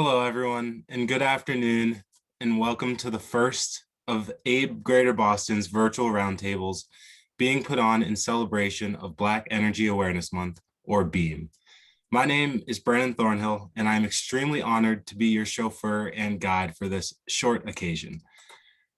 Hello, everyone, and good afternoon, and welcome to the first of AABE Greater Boston's virtual roundtables being put on in celebration of Black Energy Awareness Month, or B.E.A.M. My name is Brennan Thornhill, and I'm extremely honored to be your chauffeur and guide for this short occasion.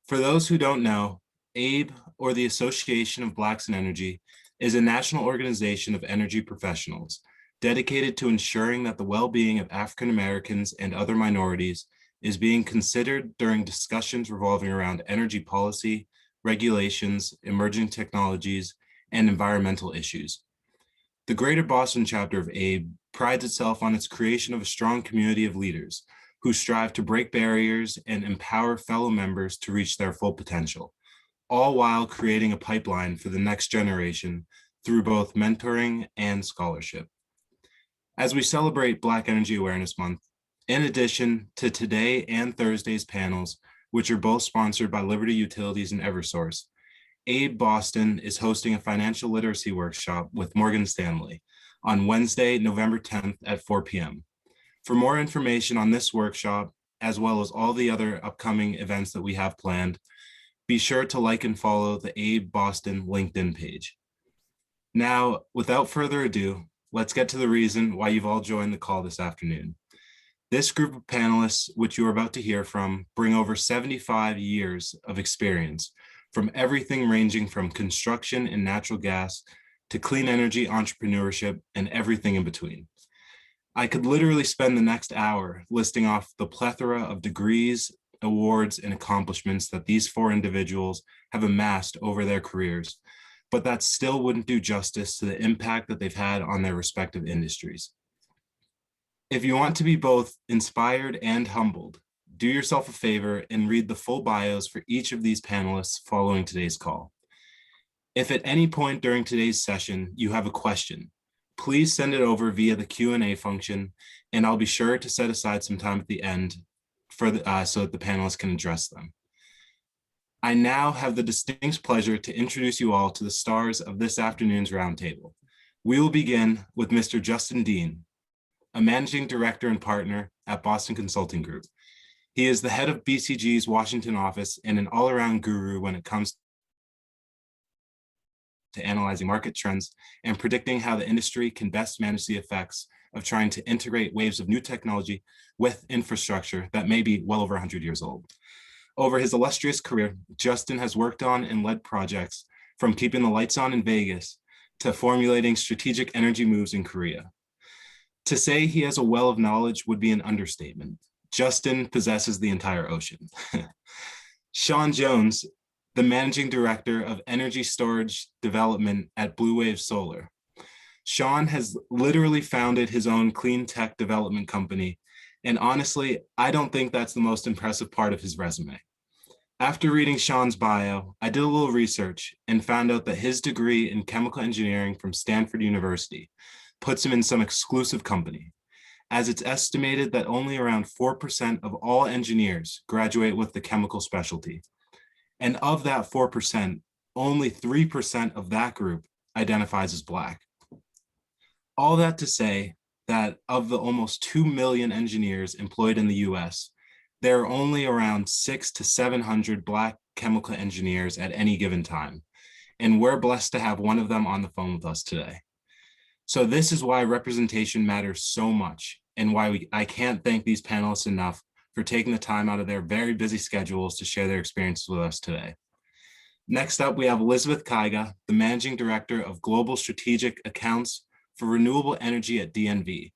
For those who don't know, AABE, or the Association of Blacks in Energy, is a national organization of energy professionals dedicated to ensuring that the well-being of African Americans and other minorities is being considered during discussions revolving around energy policy, regulations, emerging technologies, and environmental issues. The Greater Boston chapter of AABE prides itself on its creation of a strong community of leaders who strive to break barriers and empower fellow members to reach their full potential, all while creating a pipeline for the next generation through both mentoring and scholarship. As we celebrate Black Energy Awareness Month, in addition to today and Thursday's panels, which are both sponsored by Liberty Utilities and Eversource, AABE Boston is hosting a financial literacy workshop with Morgan Stanley on Wednesday, November 10th at 4 p.m. For more information on this workshop, as well as all the other upcoming events that we have planned, be sure to like and follow the AABE Boston LinkedIn page. Now, without further ado, let's get to the reason why you've all joined the call this afternoon. This group of panelists, which you are about to hear from, bring over 75 years of experience from everything ranging from construction and natural gas to clean energy entrepreneurship and everything in between. I could literally spend the next hour listing off the plethora of degrees, awards, and accomplishments that these four individuals have amassed over their careers, but that still wouldn't do justice to the impact that they've had on their respective industries. If you want to be both inspired and humbled, do yourself a favor and read the full bios for each of these panelists following today's call. If at any point during today's session you have a question, please send it over via the Q&A function, and I'll be sure to set aside some time at the end for so that the panelists can address them. I now have the distinct pleasure to introduce you all to the stars of this afternoon's roundtable. We will begin with Mr. Justin Dean, a managing director and partner at Boston Consulting Group. He is the head of BCG's Washington office and an all-around guru when it comes to analyzing market trends and predicting how the industry can best manage the effects of trying to integrate waves of new technology with infrastructure that may be well over 100 years old. Over his illustrious career, Justin has worked on and led projects from keeping the lights on in Vegas to formulating strategic energy moves in Korea. To say he has a well of knowledge would be an understatement. Justin possesses the entire ocean. Sean Jones, the managing director of energy storage development at Blue Wave Solar. Sean has literally founded his own clean tech development company, and honestly, I don't think that's the most impressive part of his resume. After reading Sean's bio, I did a little research and found out that his degree in chemical engineering from Stanford University puts him in some exclusive company, as it's estimated that only around 4% of all engineers graduate with the chemical specialty. And of that 4%, only 3% of that group identifies as Black. All that to say that of the almost 2 million engineers employed in the US, there are only around 600 to 700 Black chemical engineers at any given time. And we're blessed to have one of them on the phone with us today. So this is why representation matters so much, and why I can't thank these panelists enough for taking the time out of their very busy schedules to share their experiences with us today. Next up, we have Elizabeth Kaiga, the Managing Director of Global Strategic Accounts for Renewable Energy at DNV.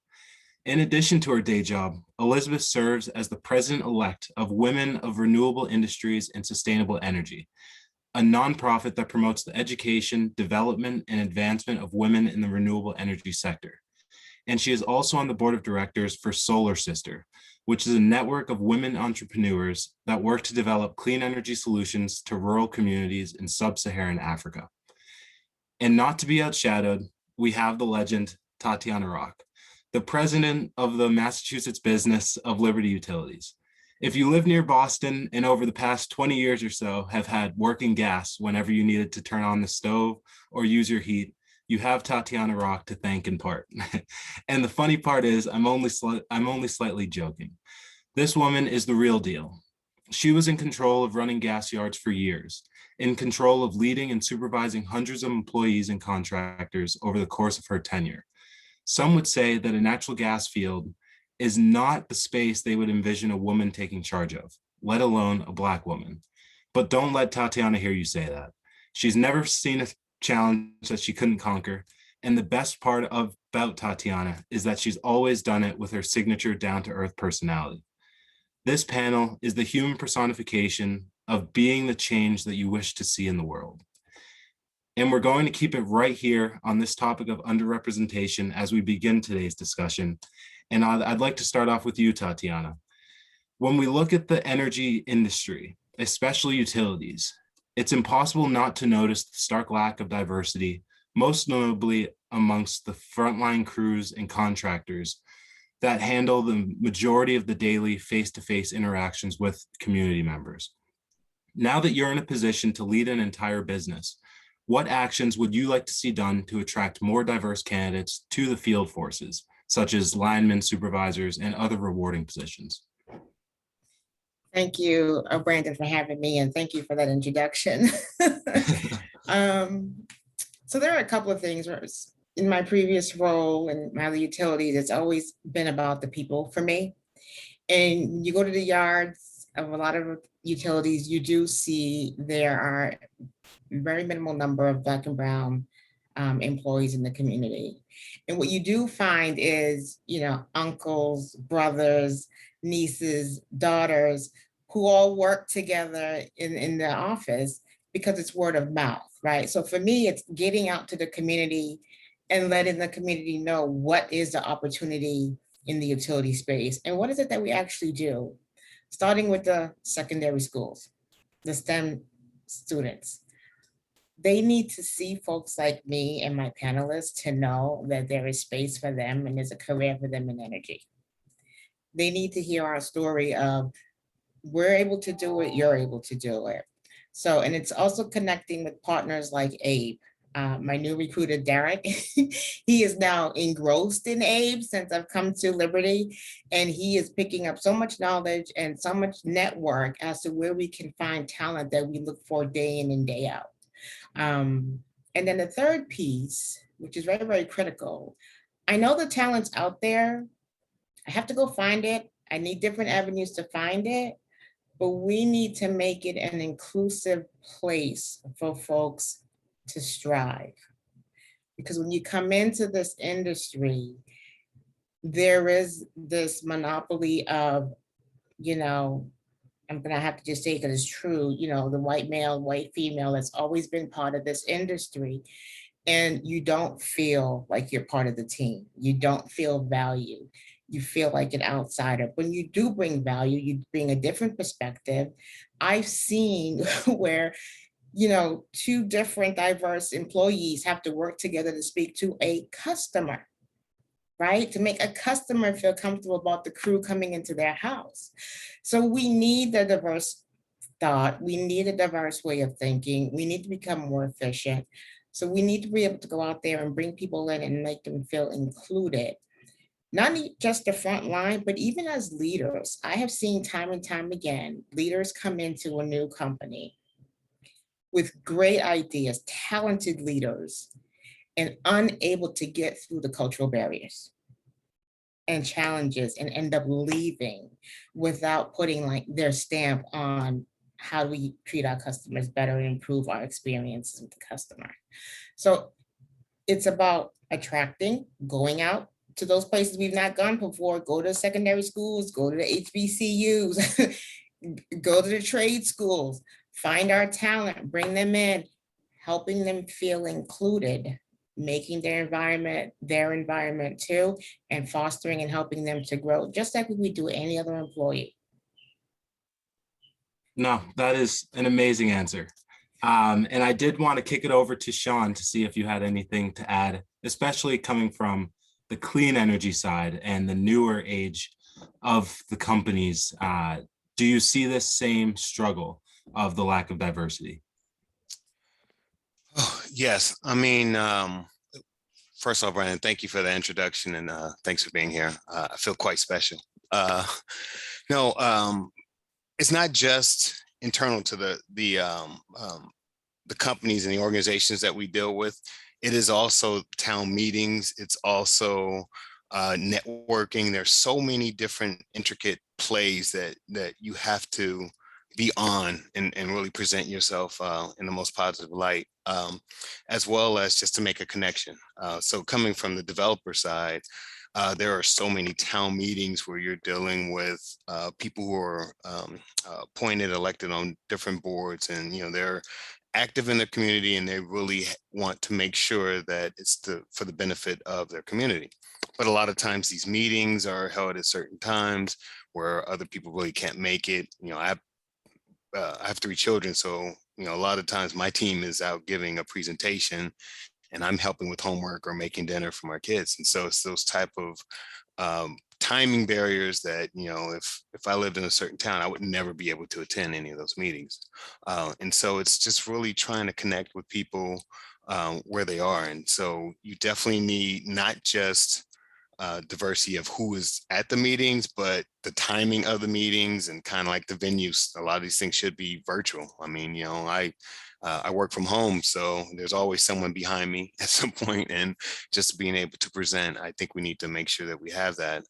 In addition to her day job, Elizabeth serves as the President-elect of Women of Renewable Industries and Sustainable Energy, a nonprofit that promotes the education, development, and advancement of women in the renewable energy sector. And she is also on the board of directors for Solar Sister, which is a network of women entrepreneurs that work to develop clean energy solutions to rural communities in sub-Saharan Africa. And not to be outshadowed, we have the legend Tatiana Rock, the president of the Massachusetts business of Liberty Utilities. If you live near Boston and over the past 20 years or so have had working gas whenever you needed to turn on the stove or use your heat, you have Tatiana Rock to thank in part. And the funny part is, I'm only slightly joking. This woman is the real deal. She was in control of running gas yards for years, in control of leading and supervising hundreds of employees and contractors over the course of her tenure. Some would say that a natural gas field is not the space they would envision a woman taking charge of, let alone a Black woman. But don't let Tatiana hear you say that. She's never seen a challenge that she couldn't conquer. And the best part about Tatiana is that she's always done it with her signature down-to-earth personality. This panel is the human personification of being the change that you wish to see in the world. And we're going to keep it right here on this topic of underrepresentation as we begin today's discussion. And I'd like to start off with you, Tatiana. When we look at the energy industry, especially utilities, it's impossible not to notice the stark lack of diversity, most notably amongst the frontline crews and contractors that handle the majority of the daily face-to-face interactions with community members. Now that you're in a position to lead an entire business, what actions would you like to see done to attract more diverse candidates to the field forces, such as linemen, supervisors, and other rewarding positions? Thank you, Brandon, for having me, and thank you for that introduction. So there are a couple of things. In my previous role in my other utilities, it's always been about the people for me. And you go to the yards of a lot of utilities, you do see there are very minimal number of Black and brown employees in the community. And what you do find is, uncles, brothers, nieces, daughters, who all work together in the office because it's word of mouth, right? So for me, it's getting out to the community and letting the community know what is the opportunity in the utility space and what is it that we actually do, starting with the secondary schools, the STEM students. They need to see folks like me and my panelists to know that there is space for them and there's a career for them in energy. They need to hear our story of we're able to do it, you're able to do it. So, and it's also connecting with partners like AABE. My new recruiter, Derek, he is now engrossed in AABE since I've come to Liberty, and he is picking up so much knowledge and so much network as to where we can find talent that we look for day in and day out. And then the third piece, which is very, very critical, I know the talent's out there. I have to go find it. I need different avenues to find it, but we need to make it an inclusive place for folks to strive. Because when you come into this industry, there is this monopoly of, I'm gonna have to just say because it's true, the white male, white female that's always been part of this industry. And you don't feel like you're part of the team. You don't feel valued. You feel like an outsider. When you do bring value, you bring a different perspective. I've seen where, two different diverse employees have to work together to speak to a customer, right? To make a customer feel comfortable about the crew coming into their house. So we need the diverse thought. We need a diverse way of thinking. We need to become more efficient. So we need to be able to go out there and bring people in and make them feel included. Not just the front line, but even as leaders. I have seen time and time again, leaders come into a new company with great ideas, talented leaders, and unable to get through the cultural barriers and challenges and end up leaving without putting like their stamp on how do we treat our customers better and improve our experiences with the customer. So it's about attracting, going out to those places we've not gone before, go to secondary schools, go to the HBCUs, go to the trade schools, find our talent, bring them in, helping them feel included, making their environment too, and fostering and helping them to grow, just like we do any other employee. No, that is an amazing answer. And I did want to kick it over to Sean to see if you had anything to add, especially coming from the clean energy side and the newer age of the companies. Do you see this same struggle of the lack of diversity? Oh, yes. I mean, First of all, Brandon, thank you for the introduction, and thanks for being here. I feel quite special. Uh, no, it's not just internal to the companies and the organizations that we deal with. It is also town meetings. It's also networking. There's so many different intricate plays that you have to be on and really present yourself in the most positive light, as well as just to make a connection. So coming from the developer side, there are so many town meetings where you're dealing with people who are appointed, elected on different boards, and they're active in the community, and they really want to make sure that it's for the benefit of their community. But a lot of times these meetings are held at certain times where other people really can't make it. I have 3 children, so a lot of times my team is out giving a presentation, and I'm helping with homework or making dinner for my kids. And so it's those type of timing barriers that, if I lived in a certain town, I would never be able to attend any of those meetings. And so it's just really trying to connect with people where they are. And so you definitely need not just diversity of who is at the meetings, but the timing of the meetings and kind of like the venues. A lot of these things should be virtual. I mean, I work from home, so there's always someone behind me at some point, and just being able to present, I think we need to make sure that we have that.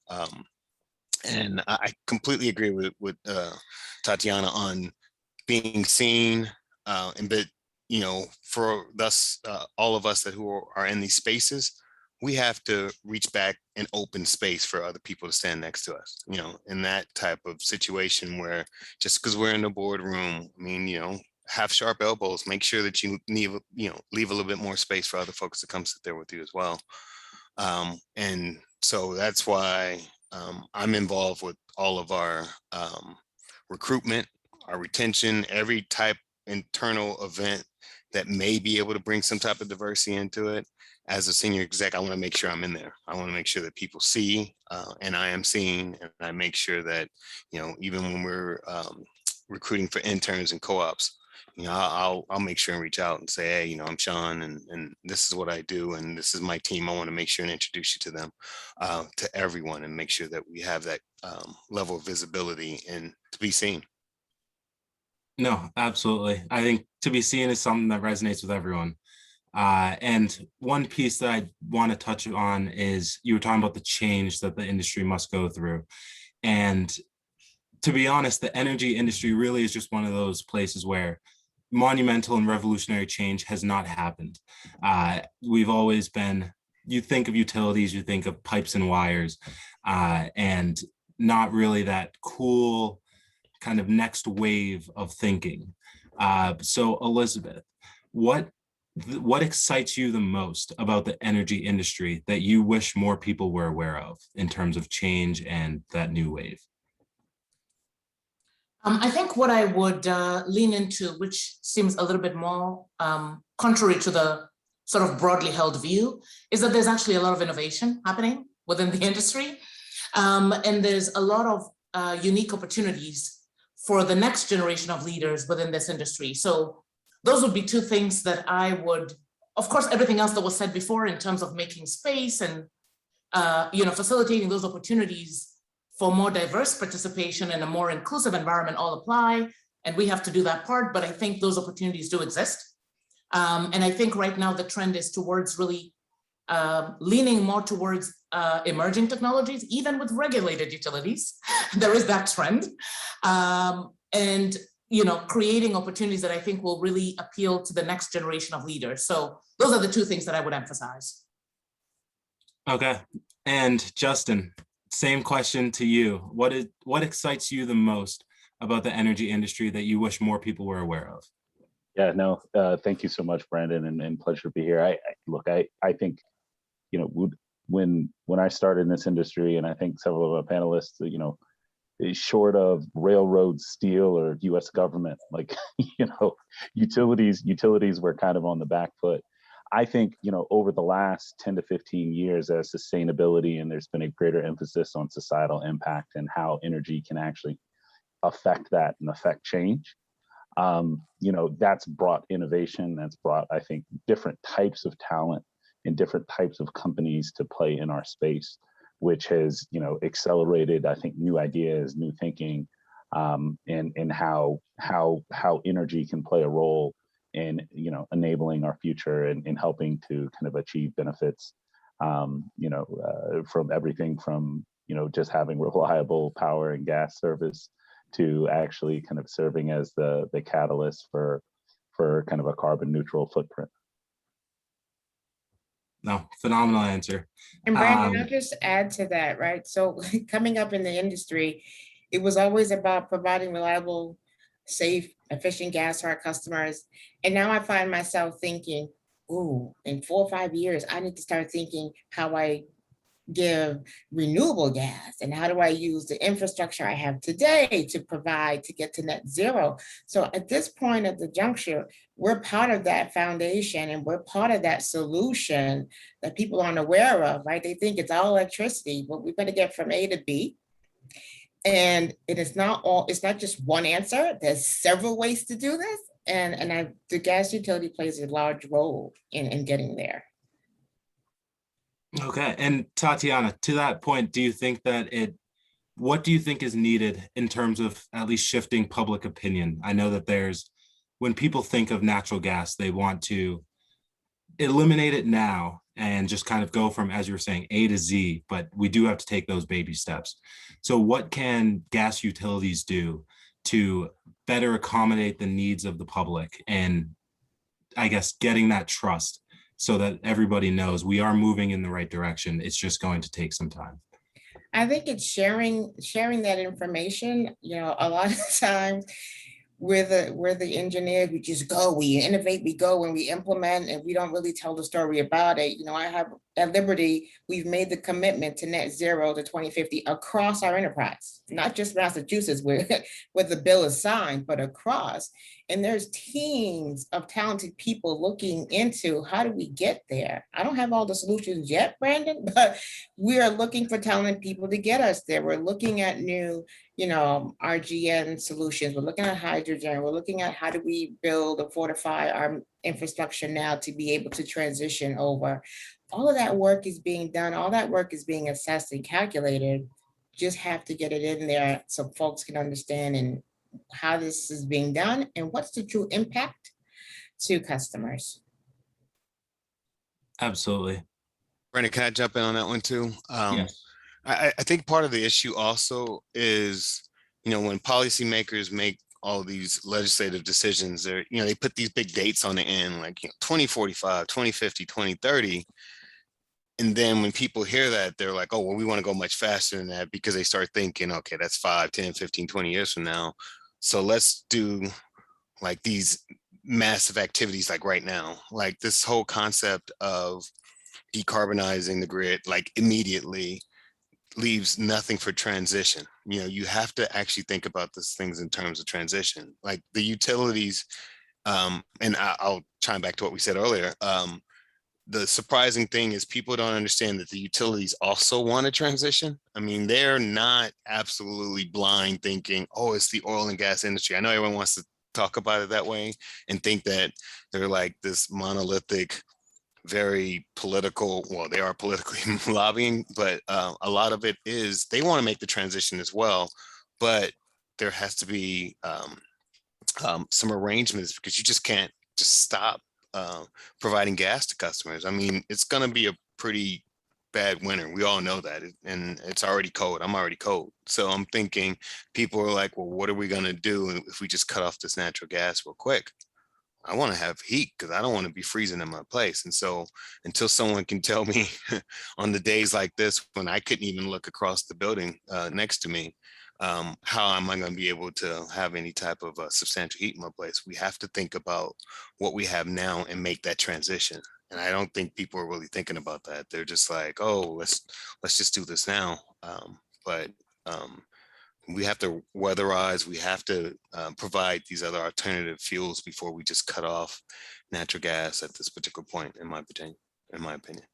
And I completely agree with Tatiana on being seen, and but for thus all of us who are in these spaces, we have to reach back and open space for other people to stand next to us, in that type of situation where just because we're in the boardroom, I mean, have sharp elbows, make sure that you leave a little bit more space for other folks to come sit there with you as well. And so that's why I'm involved with all of our recruitment, our retention, every type internal event that may be able to bring some type of diversity into it. As a senior exec, I want to make sure I'm in there. I want to make sure that people see, and I am seen, and I make sure that, even when we're recruiting for interns and co-ops, I'll make sure and reach out and say, hey, I'm Sean, and this is what I do, and this is my team. I want to make sure and introduce you to them, to everyone, and make sure that we have that level of visibility and to be seen. No, absolutely. I think to be seen is something that resonates with everyone. And one piece that I want to touch on is you were talking about the change that the industry must go through. And to be honest, the energy industry really is just one of those places where monumental and revolutionary change has not happened. We've always been, you think of utilities, you think of pipes and wires, and not really that cool kind of next wave of thinking. So Elizabeth, what excites you the most about the energy industry that you wish more people were aware of in terms of change and that new wave? I think what I would lean into, which seems a little bit more contrary to the sort of broadly held view, is that there's actually a lot of innovation happening within the industry. And there's a lot of unique opportunities for the next generation of leaders within this industry. So those would be 2 things that I would, of course, everything else that was said before in terms of making space and facilitating those opportunities for more diverse participation and a more inclusive environment all apply, and we have to do that part, but I think those opportunities do exist. And I think right now the trend is towards really leaning more towards emerging technologies, even with regulated utilities. There is that trend. And creating opportunities that I think will really appeal to the next generation of leaders. So those are the 2 things that I would emphasize. Okay. And Justin, same question to you. What excites you the most about the energy industry that you wish more people were aware of? Yeah, no, thank you so much, Brandon, and pleasure to be here. I think, when I started in this industry, and I think several of our panelists, short of railroad, steel, or U.S. government, utilities were kind of on the back foot. I think, over the last 10 to 15 years, as sustainability, and there's been a greater emphasis on societal impact and how energy can actually affect that and affect change. That's brought innovation, that's brought, I think, different types of talent, different types of companies to play in our space, which has, accelerated, I think, new ideas, new thinking, and how energy can play a role in, enabling our future and helping to kind of achieve benefits, from everything from, just having reliable power and gas service to actually kind of serving as the catalyst for kind of a carbon neutral footprint. No, phenomenal answer. And Brandon, I'll just add to that, right? So coming up in the industry, it was always about providing reliable, safe, efficient gas to our customers. And now I find myself thinking, ooh, in 4 or 5 years, I need to start thinking how I give renewable gas and how do I use the infrastructure I have today to provide to get to net zero. So at this point at the juncture, we're part of that foundation and we're part of that solution that people aren't aware of, right? They think it's all electricity, but we're going to get from A to B. And it's not just one answer. There's several ways to do this. And the gas utility plays a large role in getting there. Okay. And Tatiana, to that point, do you think that what do you think is needed in terms of at least shifting public opinion? I know that when people think of natural gas, they want to eliminate it now and just kind of go from, as you were saying, A to Z, but we do have to take those baby steps. So what can gas utilities do to better accommodate the needs of the public and, I guess, getting that trust so that everybody knows we are moving in the right direction? It's just going to take some time. I think it's sharing that information. A lot of times we're the engineers, we just go, we innovate, we go and we implement, and we don't really tell the story about it. I have at Liberty, we've made the commitment to net zero to 2050 across our enterprise, not just Massachusetts where the bill is signed, but across. And there's teams of talented people looking into how do we get there. I don't have all the solutions yet, Brandon, but we are looking for talented people to get us there. We're looking at new, RGN solutions. We're looking at hydrogen. We're looking at how do we build or fortify our infrastructure now to be able to transition over. All of that work is being done. All that work is being assessed and calculated. Just have to get it in there so folks can understand and how this is being done and what's the true impact to customers. Absolutely. Brandon, can I jump in on that one too? Yes. I think part of the issue also is, when policymakers make all these legislative decisions, they put these big dates on the end, like 2045, 2050, 2030. And then when people hear that, they're like, oh, well, we want to go much faster than that, because they start thinking, okay, that's 5, 10, 15, 20 years from now. So let's do like these massive activities like right now. Like this whole concept of decarbonizing the grid, like immediately, leaves nothing for transition. You have to actually think about these things in terms of transition. Like the utilities, and I'll chime back to what we said earlier. The surprising thing is people don't understand that the utilities also want to transition. I mean, they're not absolutely blind thinking, oh, it's the oil and gas industry. I know everyone wants to talk about it that way and think that they're like this monolithic, very political, well, they are politically lobbying, but a lot of it is they want to make the transition as well. But there has to be some arrangements, because you just can't just stop providing gas to customers. I mean, it's going to be a pretty bad winter. We all know that. And it's already cold. I'm already cold. So I'm thinking people are like, well, what are we going to do if we just cut off this natural gas real quick? I want to have heat because I don't want to be freezing in my place. And so until someone can tell me on the days like this, when I couldn't even look across the building next to me, how am I going to be able to have any type of substantial heat in my place? We have to think about what we have now and make that transition. And I don't think people are really thinking about that. They're just like, oh, let's just do this now. But we have to weatherize, we have to provide these other alternative fuels before we just cut off natural gas at this particular point, in my opinion.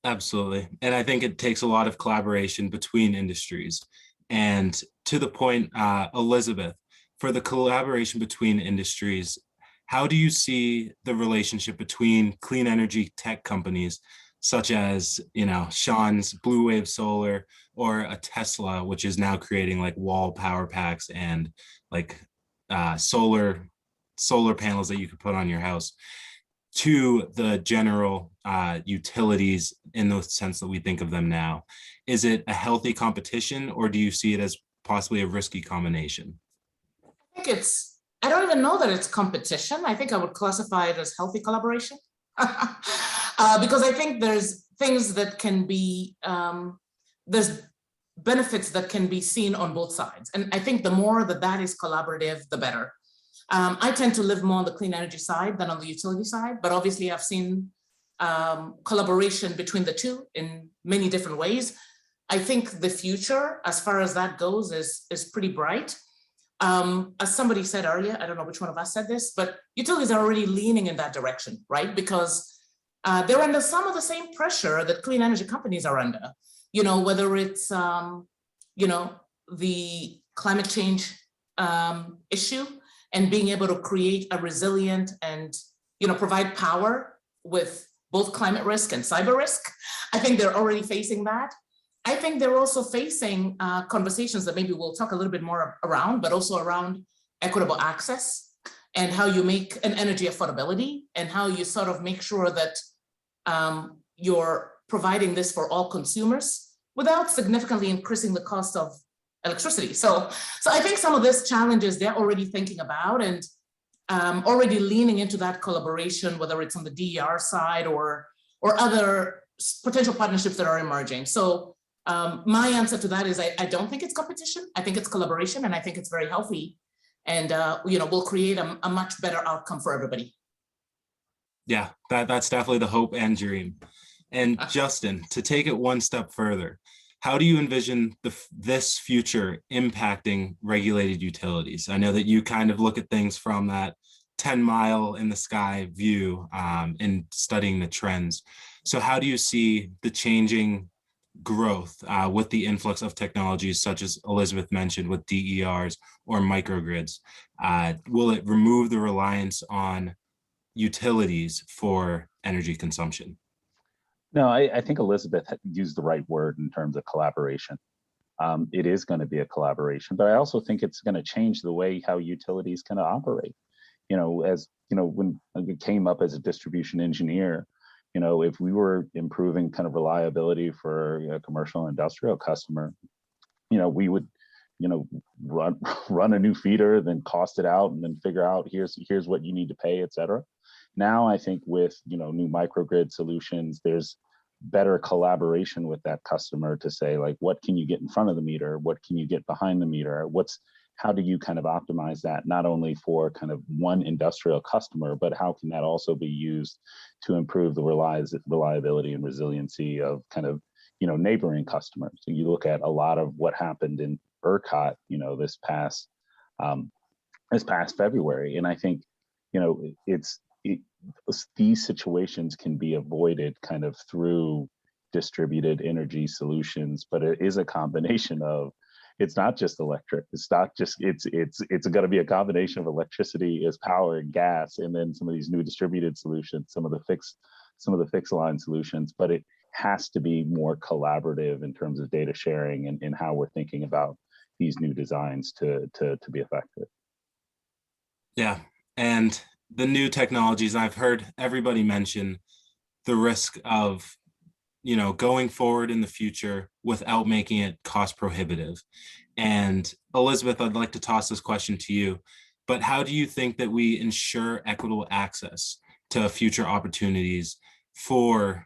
Absolutely. And I think it takes a lot of collaboration between industries. And to the point, Elizabeth, for the collaboration between industries, how do you see the relationship between clean energy tech companies such as, Sean's Blue Wave Solar, or a Tesla, which is now creating like wall power packs and like solar panels that you could put on your house, to the general utilities in the sense that we think of them now? Is it a healthy competition, or do you see it as possibly a risky combination? I don't even know that it's competition. I think I would classify it as healthy collaboration. Because I think there's things that can be, there's benefits that can be seen on both sides. And I think the more that is collaborative, the better. I tend to live more on the clean energy side than on the utility side, but obviously I've seen collaboration between the two in many different ways. I think the future, as far as that goes, is pretty bright. As somebody said earlier, I don't know which one of us said this, but utilities are already leaning in that direction, right? Because they're under some of the same pressure that clean energy companies are under, whether it's, the climate change issue and being able to create a resilient and, provide power with both climate risk and cyber risk. I think they're already facing that. I think they're also facing conversations that maybe we'll talk a little bit more around, but also around equitable access and how you make an energy affordability and how you sort of make sure that you're providing this for all consumers without significantly increasing the cost of electricity. So I think some of these challenges they're already thinking about and already leaning into that collaboration, whether it's on the DER side or other potential partnerships that are emerging. So my answer to that is I don't think it's competition. I think it's collaboration, and I think it's very healthy, and we'll create a much better outcome for everybody. Yeah, that's definitely the hope and dream. And Justin, to take it one step further, how do you envision this future impacting regulated utilities? I know that you kind of look at things from that 10-mile in the sky view in studying the trends. So how do you see the changing growth with the influx of technologies such as Elizabeth mentioned with DERs or microgrids? Will it remove the reliance on utilities for energy consumption? No, I think Elizabeth used the right word in terms of collaboration. It is going to be a collaboration, but I also think it's going to change the way how utilities can operate. When I came up as a distribution engineer, if we were improving kind of reliability for a commercial industrial customer, we would, run a new feeder, then cost it out, and then figure out here's what you need to pay, et cetera. Now, I think with new microgrid solutions, there's better collaboration with that customer to say, like, what can you get in front of the meter? What can you get behind the meter? How do you kind of optimize that, not only for kind of one industrial customer, but how can that also be used to improve the reliability and resiliency of kind of, neighboring customers? So you look at a lot of what happened in ERCOT, this past February, and I think, these situations can be avoided kind of through distributed energy solutions, but it is a combination of, it's not just electric, it's going to be a combination of electricity as power and gas, and then some of these new distributed solutions, some of the fixed line solutions, but it has to be more collaborative in terms of data sharing and how we're thinking about these new designs to be effective. Yeah, and the new technologies, I've heard everybody mention the risk of, going forward in the future without making it cost prohibitive. And Elizabeth, I'd like to toss this question to you, but how do you think that we ensure equitable access to future opportunities for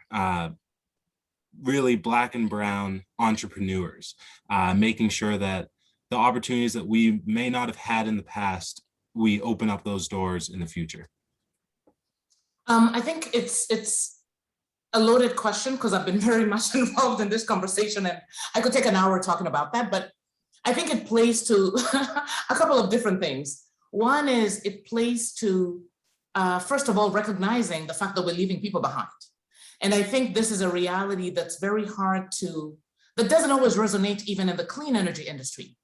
really Black and brown entrepreneurs, making sure that the opportunities that we may not have had in the past, we open up those doors in the future? I think it's a loaded question because I've been very much involved in this conversation, and I could take an hour talking about that, but I think it plays to a couple of different things. One is it plays to, first of all, recognizing the fact that we're leaving people behind. And I think this is a reality that's very hard that doesn't always resonate even in the clean energy industry.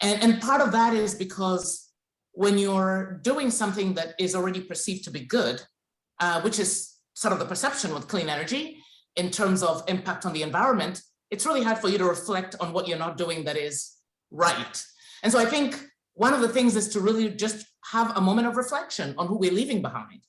And part of that is because when you're doing something that is already perceived to be good, which is sort of the perception with clean energy in terms of impact on the environment, it's really hard for you to reflect on what you're not doing that is right. And so I think one of the things is to really just have a moment of reflection on who we're leaving behind,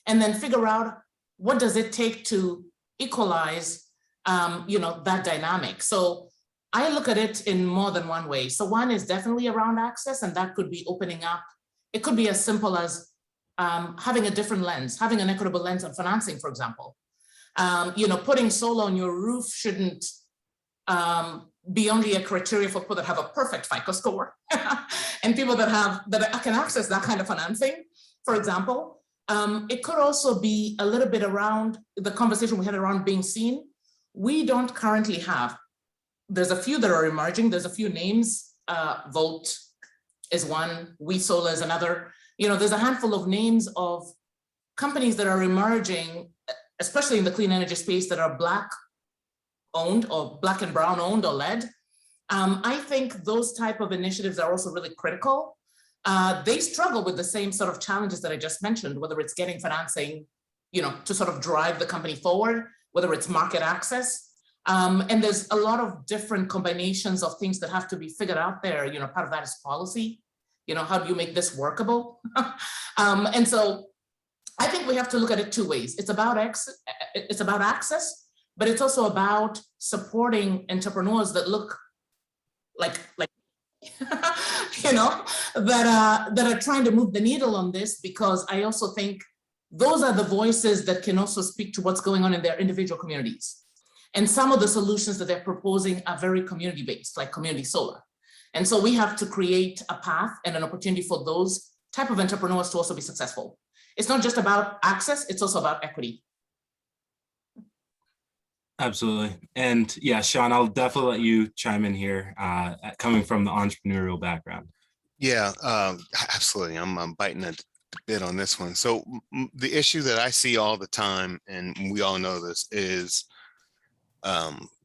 and then figure out what does it take to equalize that dynamic. So I look at it in more than one way. So one is definitely around access, and that could be opening up. It could be as simple as having a different lens, having an equitable lens on financing, for example. Putting solar on your roof shouldn't be only a criteria for people that have a perfect FICO score and people that can access that kind of financing, for example. It could also be a little bit around the conversation we had around being seen. We don't currently have, there's a few that are emerging, there's a few names, Volt is one, We Solar is another. There's a handful of names of companies that are emerging, especially in the clean energy space, that are Black owned or Black and brown owned or led. I think those type of initiatives are also really critical. They struggle with the same sort of challenges that I just mentioned, whether it's getting financing, to sort of drive the company forward, whether it's market access. And there's a lot of different combinations of things that have to be figured out there. Part of that is policy. How do you make this workable? And so I think we have to look at it two ways. It's about access, but it's also about supporting entrepreneurs that look like that are trying to move the needle on this, because I also think those are the voices that can also speak to what's going on in their individual communities. And some of the solutions that they're proposing are very community-based, like community solar. And so we have to create a path and an opportunity for those type of entrepreneurs to also be successful. It's not just about access, it's also about equity. Absolutely. And yeah, Sean, I'll definitely let you chime in here, coming from the entrepreneurial background. Yeah, absolutely. I'm biting a bit on this one. So the issue that I see all the time, and we all know this, is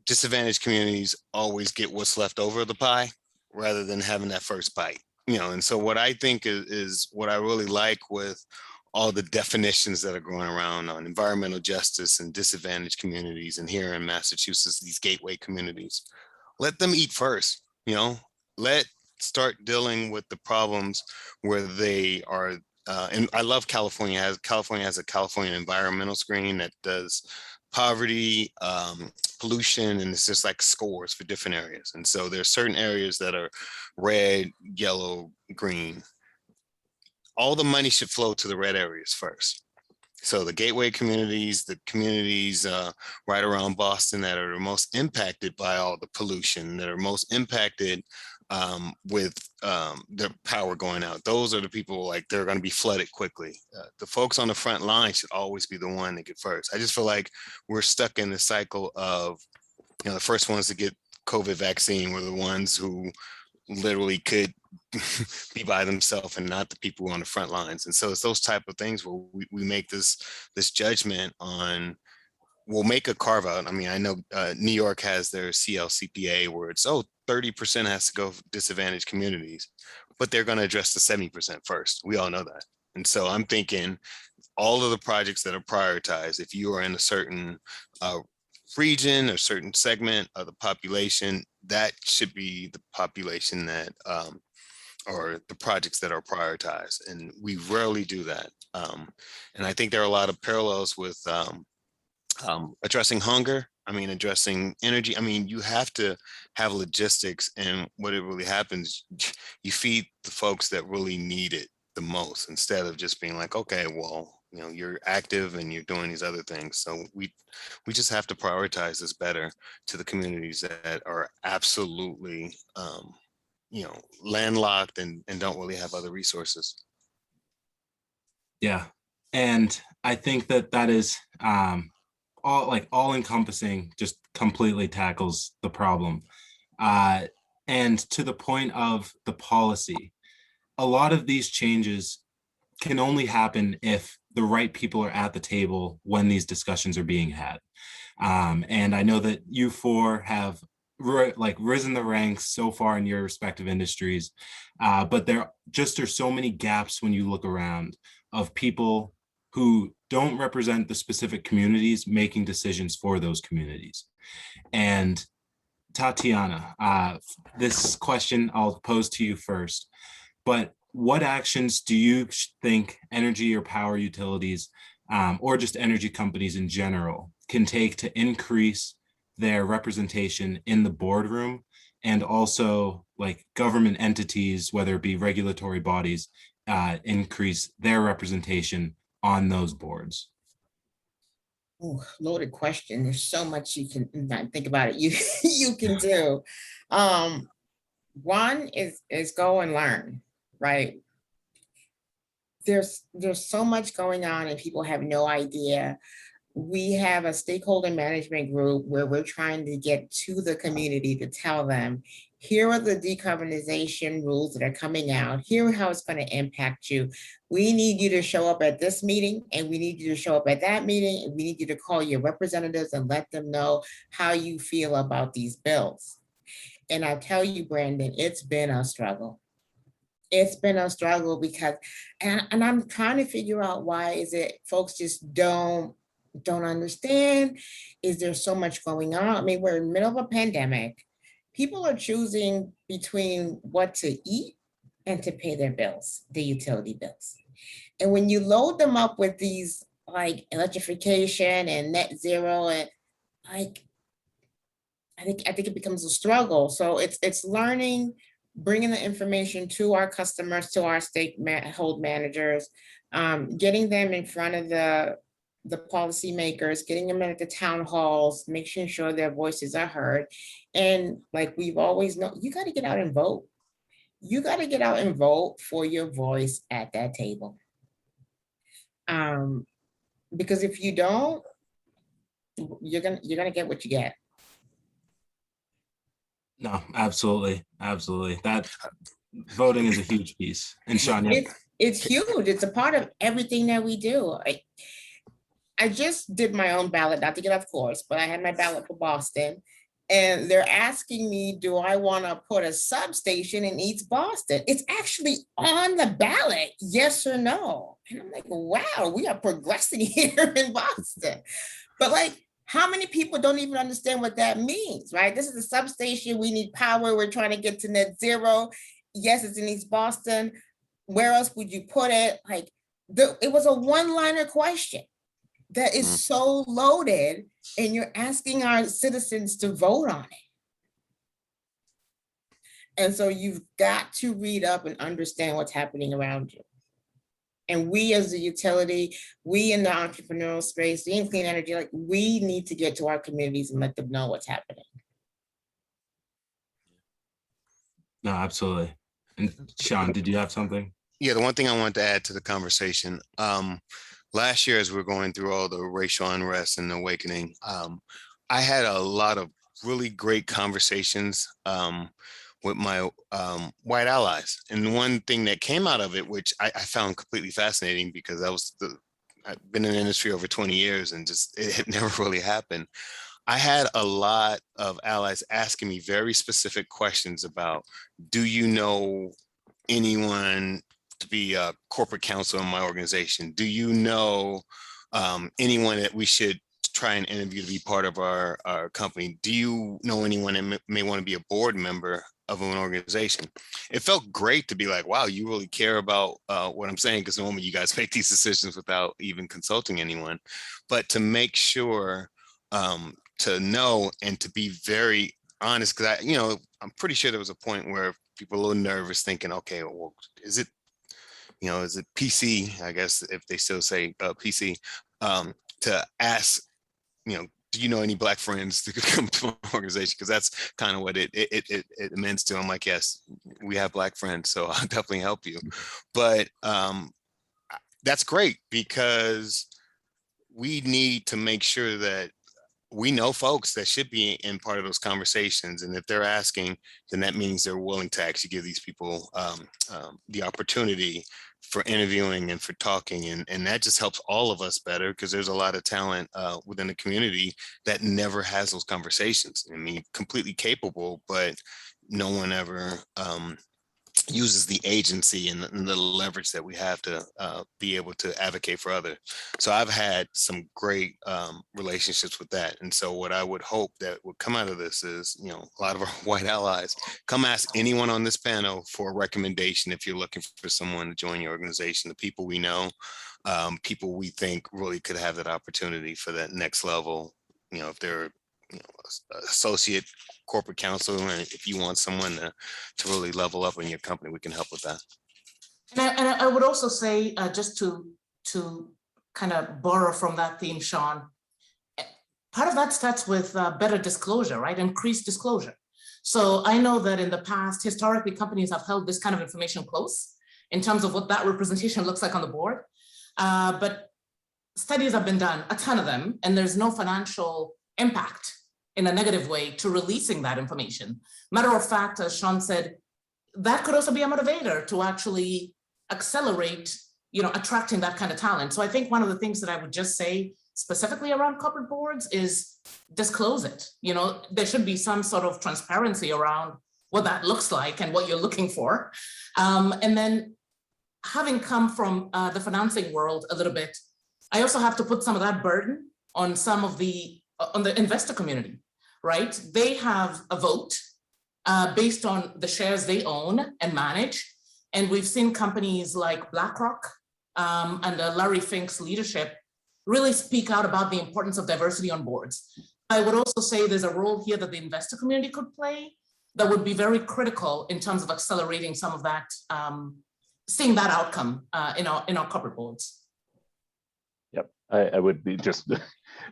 disadvantaged communities always get what's left over of the pie rather than having that first bite. And so what I think is what I really like with all the definitions that are going around on environmental justice and disadvantaged communities, and here in Massachusetts, these gateway communities, let them eat first. Let's start dealing with the problems where they are. And I love California. California has a California environmental screen that does poverty, pollution, and it's just like scores for different areas. And so there's certain areas that are red, yellow, green. All the money should flow to the red areas first. So the gateway communities, the communities right around Boston that are the most impacted by all the pollution, that are most impacted with their power going out. Those are the people, like, they're going to be flooded quickly. The folks on the front line should always be the one that get first. I just feel like we're stuck in the cycle of, the first ones to get COVID vaccine were the ones who literally could be by themselves and not the people on the front lines. And so it's those type of things where we make this judgment on, we'll make a carve out. I mean, I know New York has their CLCPA where it's, 30% has to go for disadvantaged communities, but they're going to address the 70% first. We all know that. And so I'm thinking all of the projects that are prioritized, if you are in a certain region or certain segment of the population, that should be the population that, or the projects that are prioritized. And we rarely do that. And I think there are a lot of parallels with addressing hunger. Addressing energy. You have to have logistics, and what it really happens, you feed the folks that really need it the most, instead of just being like, okay, well, you're active and you're doing these other things. So we just have to prioritize this better to the communities that are absolutely, landlocked and don't really have other resources. Yeah. And I think that is, all encompassing, just completely tackles the problem. And to the point of the policy, a lot of these changes can only happen if the right people are at the table when these discussions are being had. And I know that you four have like risen the ranks so far in your respective industries, but there just are so many gaps when you look around of people who don't represent the specific communities making decisions for those communities. And Tatiana, this question I'll pose to you first, but what actions do you think energy or power utilities, or just energy companies in general, can take to increase their representation in the boardroom, and also like government entities, whether it be regulatory bodies, increase their representation on those boards? Ooh, loaded question. There's so much you can not think about it. You you can do. One is go and learn, right? There's so much going on and people have no idea. We have a stakeholder management group where we're trying to get to the community to tell them, here are the decarbonization rules that are coming out. Here are how it's going to impact you. We need you to show up at this meeting, and we need you to show up at that meeting, and we need you to call your representatives and let them know how you feel about these bills. And I tell you, Brandon, it's been a struggle. It's been a struggle because, and I'm trying to figure out why is it folks just don't understand. Is there so much going on? I mean, we're in the middle of a pandemic. People are choosing between what to eat and to pay their bills, the utility bills. And when you load them up with these like electrification and net zero, and like, I think it becomes a struggle. So it's learning, bringing the information to our customers, to our stakeholder managers, getting them in front of the policymakers, getting them at the town halls, making sure their voices are heard. And like we've always known, you got to get out and vote. You got to get out and vote for your voice at that table. Because if you don't, you're gonna get what you get. No, absolutely, absolutely. That voting is a huge piece. And Sean, yeah. It's huge. It's a part of everything that we do. I just did my own ballot, not to get off course, but I had my ballot for Boston. And they're asking me, do I want to put a substation in East Boston? It's actually on the ballot, yes or no. And I'm like, wow, we are progressing here in Boston. But like, how many people don't even understand what that means, right? This is a substation. We need power. We're trying to get to net zero. Yes, it's in East Boston. Where else would you put it? Like, it was a one-liner question that is so loaded, and you're asking our citizens to vote on it. And so you've got to read up and understand what's happening around you. And we as a utility, we in the entrepreneurial space, we in clean energy, like we need to get to our communities and let them know what's happening. No, absolutely. And Sean, did you have something? Yeah, the one thing I wanted to add to the conversation, last year, as we we're going through all the racial unrest and awakening, I had a lot of really great conversations with my white allies. And one thing that came out of it, which I found completely fascinating, because I've been in the industry over 20 years and just it had never really happened. I had a lot of allies asking me very specific questions about, do you know anyone to be a corporate counsel in my organization? Do you know anyone that we should try and interview to be part of our company? Do you know anyone that may want to be a board member of an organization? It felt great to be like, wow, you really care about what I'm saying, because normally you guys make these decisions without even consulting anyone. But to make sure to know and to be very honest, because I'm pretty sure there was a point where people were a little nervous thinking, okay, well, is it PC, I guess, if they still say PC, to ask, do you know any Black friends that could come to my organization? Because that's kind of what it amends to. I'm like, yes, we have Black friends, so I'll definitely help you. But that's great, because we need to make sure that we know folks that should be in part of those conversations. And if they're asking, then that means they're willing to actually give these people the opportunity for interviewing and for talking. And that just helps all of us better, because there's a lot of talent within the community that never has those conversations. I mean, completely capable, but no one ever uses the agency and the leverage that we have to be able to advocate for others. So I've had some great relationships with that. And so what I would hope that would come out of this is, you know, a lot of our white allies, come ask anyone on this panel for a recommendation if you're looking for someone to join your organization. The people we know, people we think really could have that opportunity for that next level. You know, if they're, you know, associate corporate counsel, and if you want someone to really level up in your company, we can help with that. And I would also say, just to kind of borrow from that theme, Sean, part of that starts with better disclosure, right? Increased disclosure. So I know that in the past, historically, companies have held this kind of information close in terms of what that representation looks like on the board. But studies have been done, a ton of them, and there's no financial impact in a negative way to releasing that information. Matter of fact, as Sean said, that could also be a motivator to actually accelerate, you know, attracting that kind of talent. So I think one of the things that I would just say specifically around corporate boards is disclose it. You know, there should be some sort of transparency around what that looks like and what you're looking for. And then having come from the financing world a little bit, I also have to put some of that burden on some of the investor community, right? They have a vote based on the shares they own and manage. And we've seen companies like BlackRock under Larry Fink's leadership really speak out about the importance of diversity on boards. I would also say there's a role here that the investor community could play that would be very critical in terms of accelerating some of that, seeing that outcome in our corporate boards. Yep, I would be just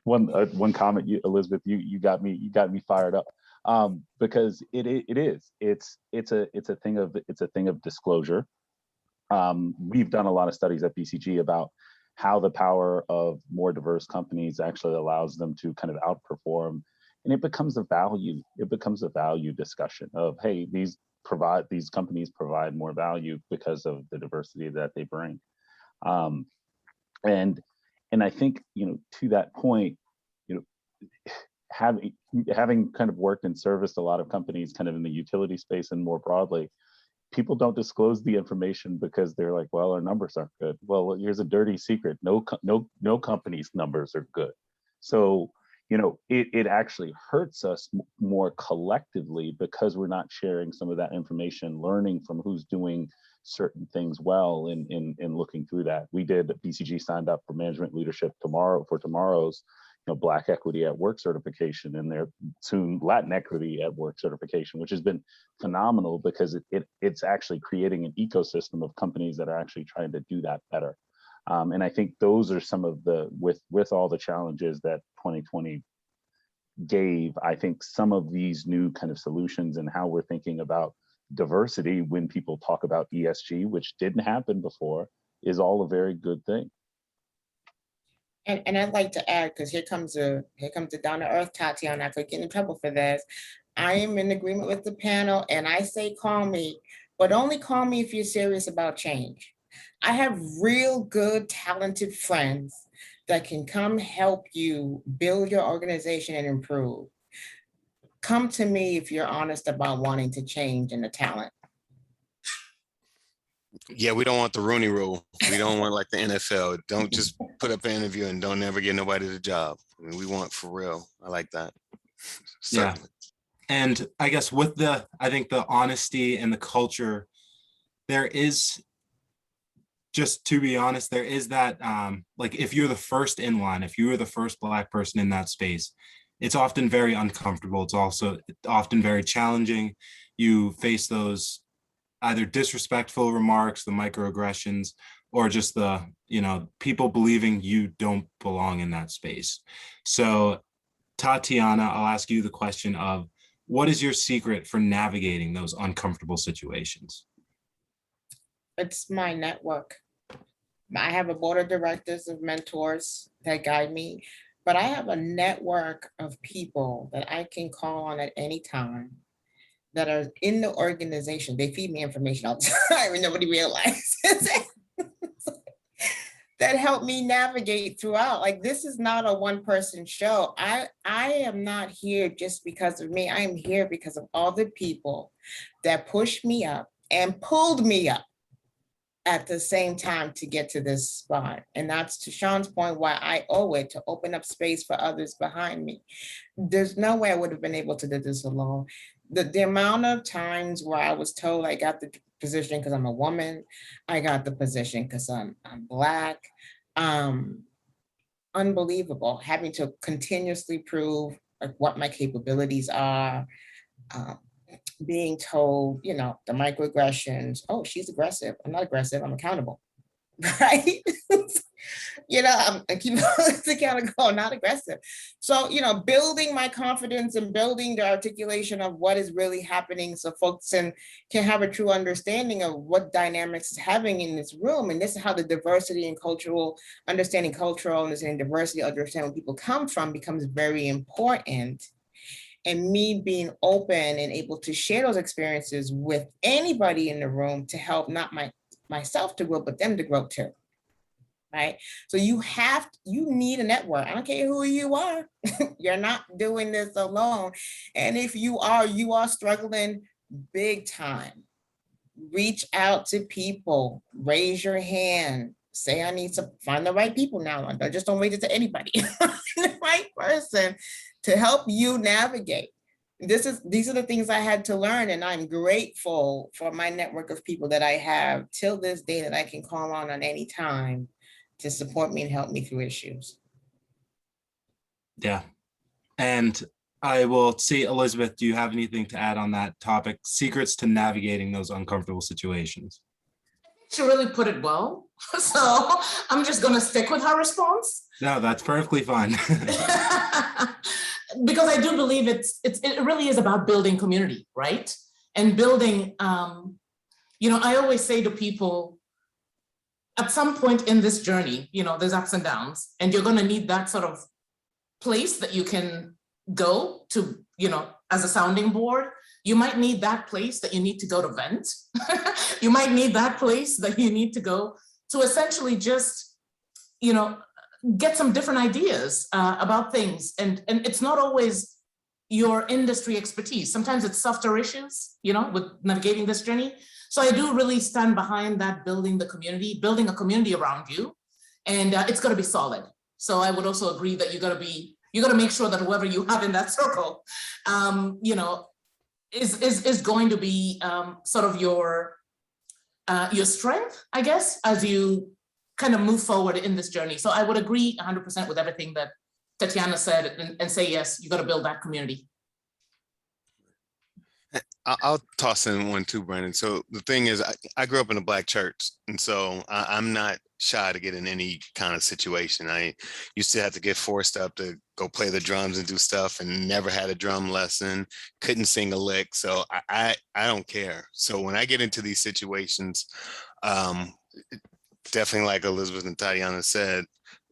one comment, Elizabeth. You got me fired up because it's a thing of disclosure. We've done a lot of studies at BCG about how the power of more diverse companies actually allows them to kind of outperform, and it becomes a value discussion of, hey, these companies provide more value because of the diversity that they bring. And I think, you know, to that point, you know, having kind of worked and serviced a lot of companies kind of in the utility space and more broadly, people don't disclose the information because they're like, well, our numbers aren't good. Well, here's a dirty secret. No company's numbers are good. So, you know, it actually hurts us more collectively because we're not sharing some of that information, learning from who's doing certain things well in looking through that. We did, BCG signed up for management leadership for tomorrow's, you know, Black Equity at Work certification, and their soon Latin Equity at Work certification, which has been phenomenal because it's actually creating an ecosystem of companies that are actually trying to do that better. And I think those are some of the, with all the challenges that 2020 gave, I think some of these new kind of solutions and how we're thinking about diversity when people talk about ESG, which didn't happen before, is all a very good thing. And I'd like to add, because here comes the down to earth Tatiana, I could get in trouble for this. I am in agreement with the panel, and I say call me, but only call me if you're serious about change. I have real good, talented friends that can come help you build your organization and improve. Come to me if you're honest about wanting to change in the talent. Yeah, we don't want the Rooney Rule. We don't want like the NFL. Don't just put up an interview and don't ever get nobody the job. I mean, we want for real. I like that. Certainly. Yeah. And I guess with I think the honesty and the culture, there is, just to be honest, there is that, like if you're the first in line, if you were the first Black person in that space, it's often very uncomfortable. It's also often very challenging. You face those either disrespectful remarks, the microaggressions, or just the, you know, people believing you don't belong in that space. So Tatiana, I'll ask you the question of, what is your secret for navigating those uncomfortable situations? It's my network. I have a board of directors of mentors that guide me. but I have a network of people that I can call on at any time that are in the organization. They feed me information all the time and nobody realizes it. That help me navigate throughout. Like, this is not a one-person show. I am not here just because of me. I am here because of all the people that pushed me up and pulled me up at the same time to get to this spot. And that's, to Sean's point, why I owe it to open up space for others behind me. There's no way I would have been able to do this alone. The amount of times where I was told I got the position because I'm a woman, I got the position because I'm Black, unbelievable. Having to continuously prove like what my capabilities are, being told, you know, the microaggressions, oh, she's aggressive. I'm not aggressive, I'm accountable, right? You know, I keep accountable, not aggressive. So, you know, building my confidence and building the articulation of what is really happening so folks can have a true understanding of what dynamics is having in this room. And this is how the diversity and cultural understanding diversity, understanding where people come from becomes very important. And me being open and able to share those experiences with anybody in the room to help not myself to grow, but them to grow too. Right? So you need a network. I don't care who you are. You're not doing this alone. And if you are struggling big time, reach out to people, raise your hand, say, I need to find the right people now. I just don't raise it to anybody. The right person to help you navigate. These are the things I had to learn, and I'm grateful for my network of people that I have till this day that I can call on any time to support me and help me through issues. Yeah. And I will see, Elizabeth, do you have anything to add on that topic? Secrets to navigating those uncomfortable situations. She really put it well. So I'm just going to stick with her response. No, that's perfectly fine. Because I do believe it really is about building community, right? And building, you know, I always say to people, at some point in this journey, you know, there's ups and downs, and you're going to need that sort of place that you can go to, you know, as a sounding board. You might need that place that you need to go to vent. You might need that place that you need to go to essentially just, you know, get some different ideas about things. And it's not always your industry expertise. Sometimes it's softer issues, you know, with navigating this journey. So I do really stand behind that, building a community around you, and it's going to be solid. So I would also agree that you got to make sure that whoever you have in that circle, you know, is going to be sort of your strength, I guess, as you kind of move forward in this journey. So I would agree 100% with everything that Tatiana said, and say, yes, you got to build that community. I'll toss in one too, Brandon. So the thing is, I grew up in a Black church, and so I'm not shy to get in any kind of situation. I used to have to get forced up to go play the drums and do stuff, and never had a drum lesson, couldn't sing a lick. So I don't care. So when I get into these situations, definitely like Elizabeth and Tatiana said,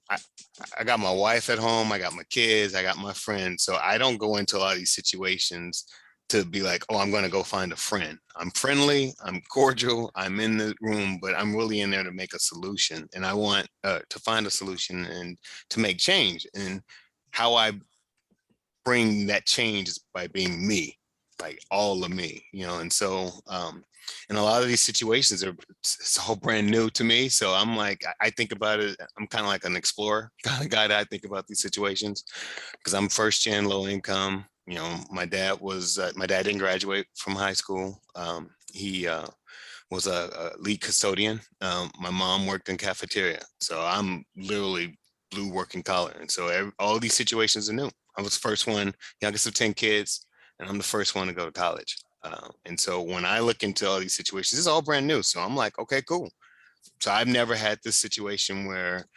I got my wife at home, I got my kids, I got my friends. So I don't go into a lot of these situations to be like, oh, I'm going to go find a friend. I'm friendly, I'm cordial, I'm in the room, but I'm really in there to make a solution. And I want to find a solution and to make change. And how I bring that change is by being me, like all of me, you know. And so in a lot of these situations, it's all brand new to me. So I'm like, I think about it, I'm kind of like an explorer kind of guy that I think about these situations, because I'm first gen, low income. You know, my dad didn't graduate from high school. He was a lead custodian. My mom worked in cafeteria. So I'm literally blue working collar. And so all these situations are new. I was the first one, youngest of 10 kids, and I'm the first one to go to college. And so when I look into all these situations, it's all brand new. So I'm like, okay, cool. So I've never had this situation where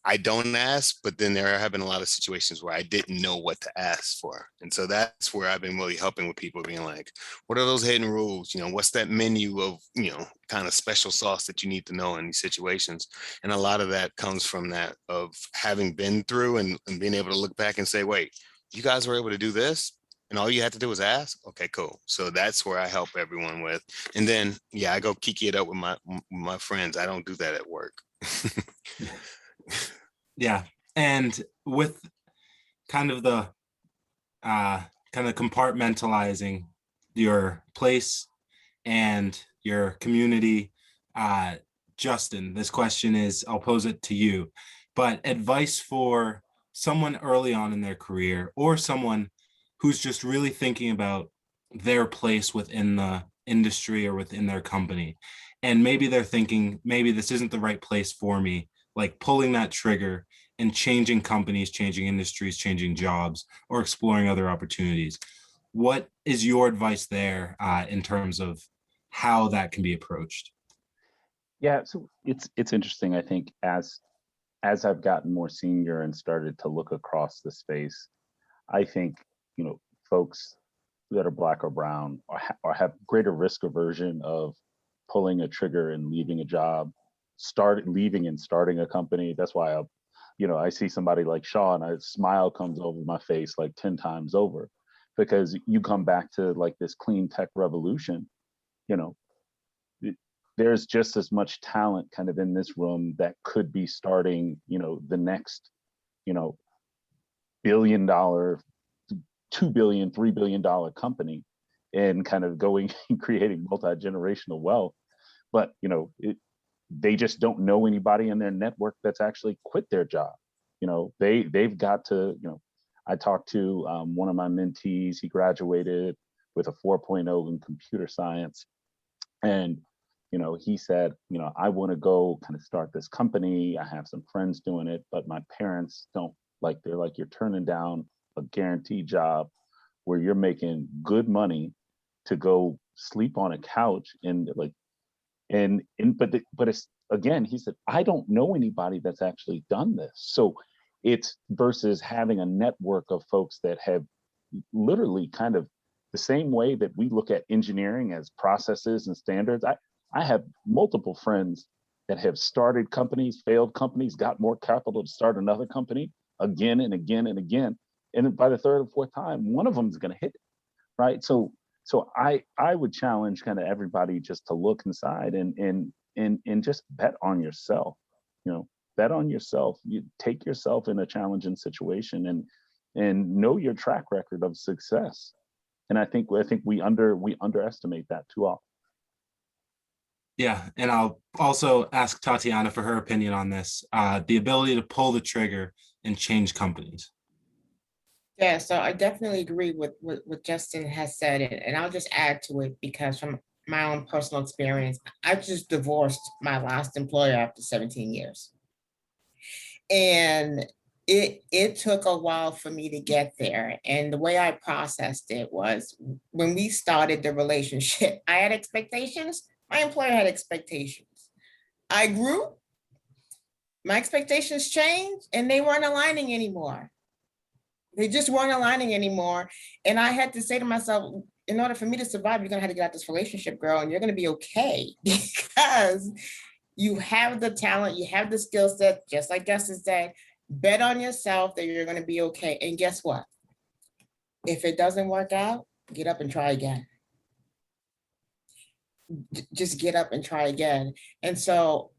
I don't ask, but then there have been a lot of situations where I didn't know what to ask for. And so that's where I've been really helping with people being like, what are those hidden rules? You know, what's that menu of, you know, kind of special sauce that you need to know in these situations? And a lot of that comes from that of having been through and being able to look back and say, wait, you guys were able to do this? And all you had to do was ask. Okay, cool. So that's where I help everyone with. And then, yeah, I go kiki it up with my friends. I don't do that at work. Yeah. And with kind of the kind of compartmentalizing your place and your community, Justin, this question is, I'll pose it to you, but advice for someone early on in their career or someone who's just really thinking about their place within the industry or within their company. And maybe they're thinking, maybe this isn't the right place for me, like pulling that trigger and changing companies, changing industries, changing jobs, or exploring other opportunities. What is your advice there in terms of how that can be approached? Yeah, so it's interesting. I think as I've gotten more senior and started to look across the space, I think, you know, folks that are Black or brown or have greater risk aversion of pulling a trigger and leaving a job, leaving and starting a company. That's why I see somebody like Sean, a smile comes over my face like 10 times over, because you come back to like this clean tech revolution, you know, there's just as much talent kind of in this room that could be starting, you know, the next, you know, $1 billion, $2 billion, $3 billion company, and kind of going and creating multi-generational wealth. But, you know, they just don't know anybody in their network that's actually quit their job. You know, they've got to, you know, I talked to one of my mentees, he graduated with a 4.0 in computer science. And, you know, he said, you know, I want to go kind of start this company. I have some friends doing it, but my parents don't like, they're like, you're turning down a guaranteed job where you're making good money to go sleep on a couch and like, but it's, again, he said, I don't know anybody that's actually done this. So it's versus having a network of folks that have literally kind of the same way that we look at engineering as processes and standards. I have multiple friends that have started companies, failed companies, got more capital to start another company again and again and again. And by the third or fourth time, one of them is going to hit it, right? So I would challenge kind of everybody just to look inside and just bet on yourself. You know, bet on yourself. You take yourself in a challenging situation and know your track record of success. And I think we underestimate that too often. Yeah, and I'll also ask Tatiana for her opinion on this, the ability to pull the trigger and change companies. Yeah, so I definitely agree with what Justin has said, and I'll just add to it because from my own personal experience, I just divorced my last employer after 17 years. And it took a while for me to get there. And the way I processed it was when we started the relationship, I had expectations, my employer had expectations. I grew, my expectations changed, and they weren't aligning anymore. They just weren't aligning anymore. And I had to say to myself, in order for me to survive, you're gonna have to get out this relationship, girl, and you're gonna be okay because you have the talent, you have the skill set, just like Justin said, bet on yourself that you're gonna be okay. And guess what? If it doesn't work out, get up and try again. Just get up and try again. And so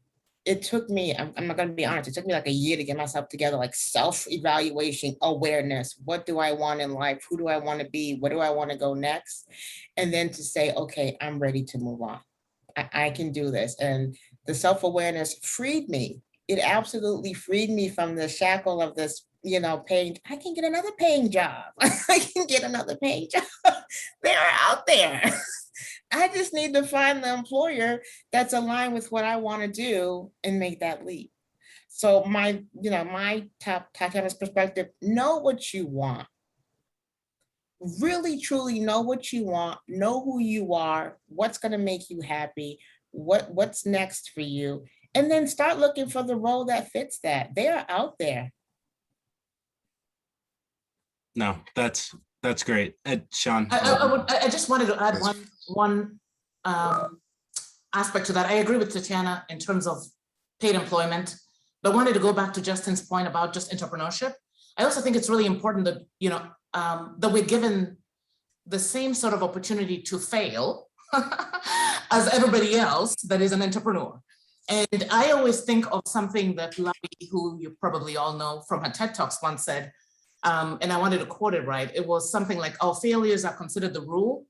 it took me, I'm not going to be honest, it took me like a year to get myself together, like self-evaluation, awareness. What do I want in life? Who do I want to be? Where do I want to go next? And then to say, okay, I'm ready to move on. I can do this. And the self-awareness freed me. It absolutely freed me from the shackle of this, you know, paying. I can get another paying job. I can get another paying job. They're out there. I just need to find the employer that's aligned with what I want to do and make that leap. So my Tatiana's perspective, know what you want. Really, truly know what you want, know who you are, what's going to make you happy, what's next for you, and then start looking for the role that fits that. They are out there. No, that's great. Sean. I just wanted to add Yes. one aspect to that. I agree with Tatiana in terms of paid employment, but wanted to go back to Justin's point about just entrepreneurship. I also think it's really important that, you know, that we're given the same sort of opportunity to fail as everybody else that is an entrepreneur. And I always think of something that Larry, who you probably all know from her TED Talks, once said, and I wanted to quote it right. It was something like, our failures are considered the rule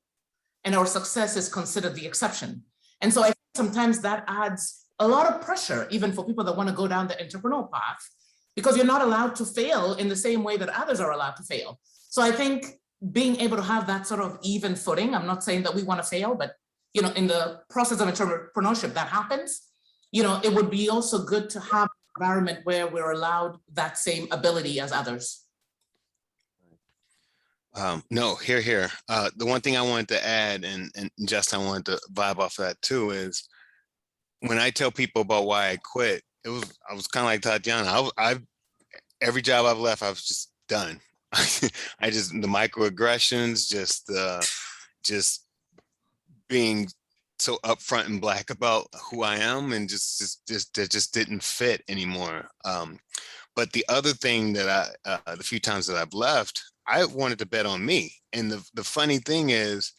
and our success is considered the exception. And so I think sometimes that adds a lot of pressure, even for people that want to go down the entrepreneurial path, because you're not allowed to fail in the same way that others are allowed to fail. So I think being able to have that sort of even footing, I'm not saying that we want to fail, but, you know, in the process of entrepreneurship that happens, you know, it would be also good to have an environment where we're allowed that same ability as others. No, here. The one thing I wanted to add, and Justin, I wanted to vibe off of that too, is when I tell people about why I quit, I was kind of like Tatiana. Every job I've left, I was just done. The microaggressions, just being so upfront and black about who I am, and that just didn't fit anymore. But the other thing that the few times that I've left, I wanted to bet on me. And the funny thing is,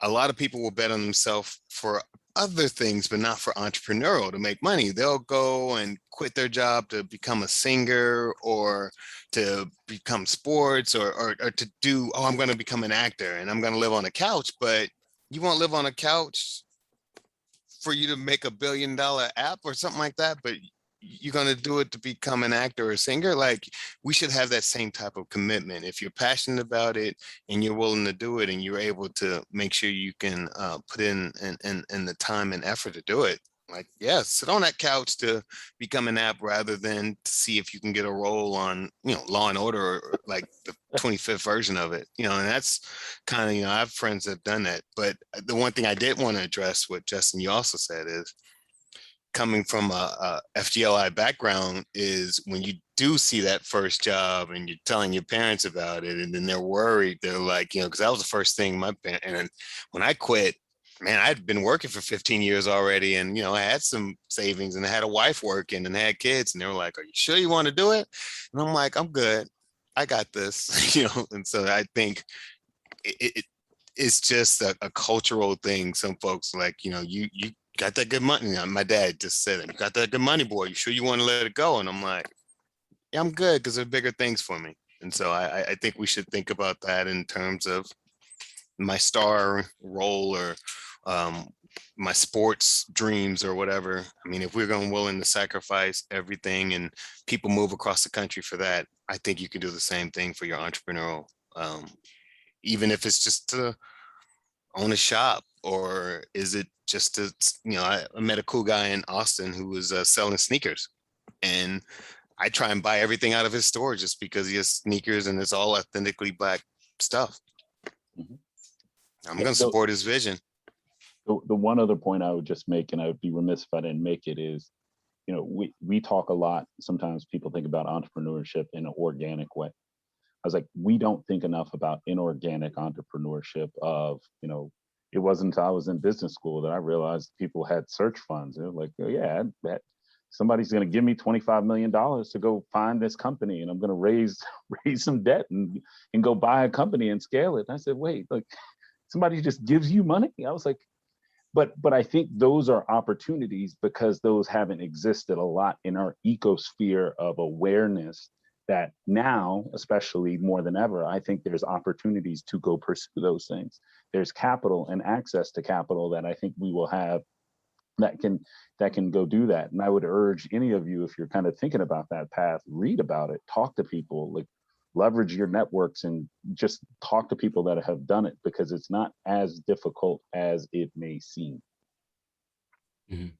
a lot of people will bet on themselves for other things, but not for entrepreneurial, to make money. They'll go and quit their job to become a singer, or to become sports, or to do, oh, I'm going to become an actor and I'm going to live on a couch. But you won't live on a couch for you to make $1 billion app or something like that, but you're going to do it to become an actor or a singer. Like, we should have that same type of commitment. If you're passionate about it and you're willing to do it, and you're able to make sure you can put in the time and effort to do it, like, yeah, sit on that couch to become an app, rather than to see if you can get a role on, you know, Law and Order, or like the 25th version of it, you know. And that's kind of, you know, I have friends that have done that. But the one thing I did want to address, what Justin, you also said, is coming from a FGLI background, is when you do see that first job and you're telling your parents about it, and then they're worried. They're like, you know, because that was the first thing my parents, and when I quit, man, I'd been working for 15 years already, and, you know, I had some savings, and I had a wife working, and had kids, and they were like, are you sure you want to do it? And I'm like, I'm good, I got this. You know. And so I think it's just a cultural thing. Some folks, like, you know, you got that good money. You know, my dad just said it, you got that good money, boy, you sure you want to let it go? And I'm like, yeah, I'm good, because there are bigger things for me. And so I think we should think about that in terms of my star role, or my sports dreams, or whatever. I mean, if we're willing to sacrifice everything, and people move across the country for that, I think you can do the same thing for your entrepreneurial, even if it's just to own a shop, or is it just to, you know, I met a cool guy in Austin who was selling sneakers, and I try and buy everything out of his store just because he has sneakers and it's all authentically Black stuff. Mhm. I'm going to support his vision. The one other point I would just make, and I would be remiss if I didn't make it, is, you know, we talk a lot. Sometimes people think about entrepreneurship in an organic way. I was like, we don't think enough about inorganic entrepreneurship of, you know, it wasn't until I was in business school that I realized people had search funds. They're like, oh, yeah, somebody's going to give me $25 million to go find this company, and I'm going to raise some debt and go buy a company and scale it. And I said, wait, like, somebody just gives you money? I was like, but I think those are opportunities, because those haven't existed a lot in our ecosphere of awareness, that now, especially more than ever, I think there's opportunities to go pursue those things. There's capital and access to capital that I think we will have that can go do that. And I would urge any of you, if you're kind of thinking about that path, read about it, talk to people, like, leverage your networks, and just talk to people that have done it, because it's not as difficult as it may seem. Mm-hmm.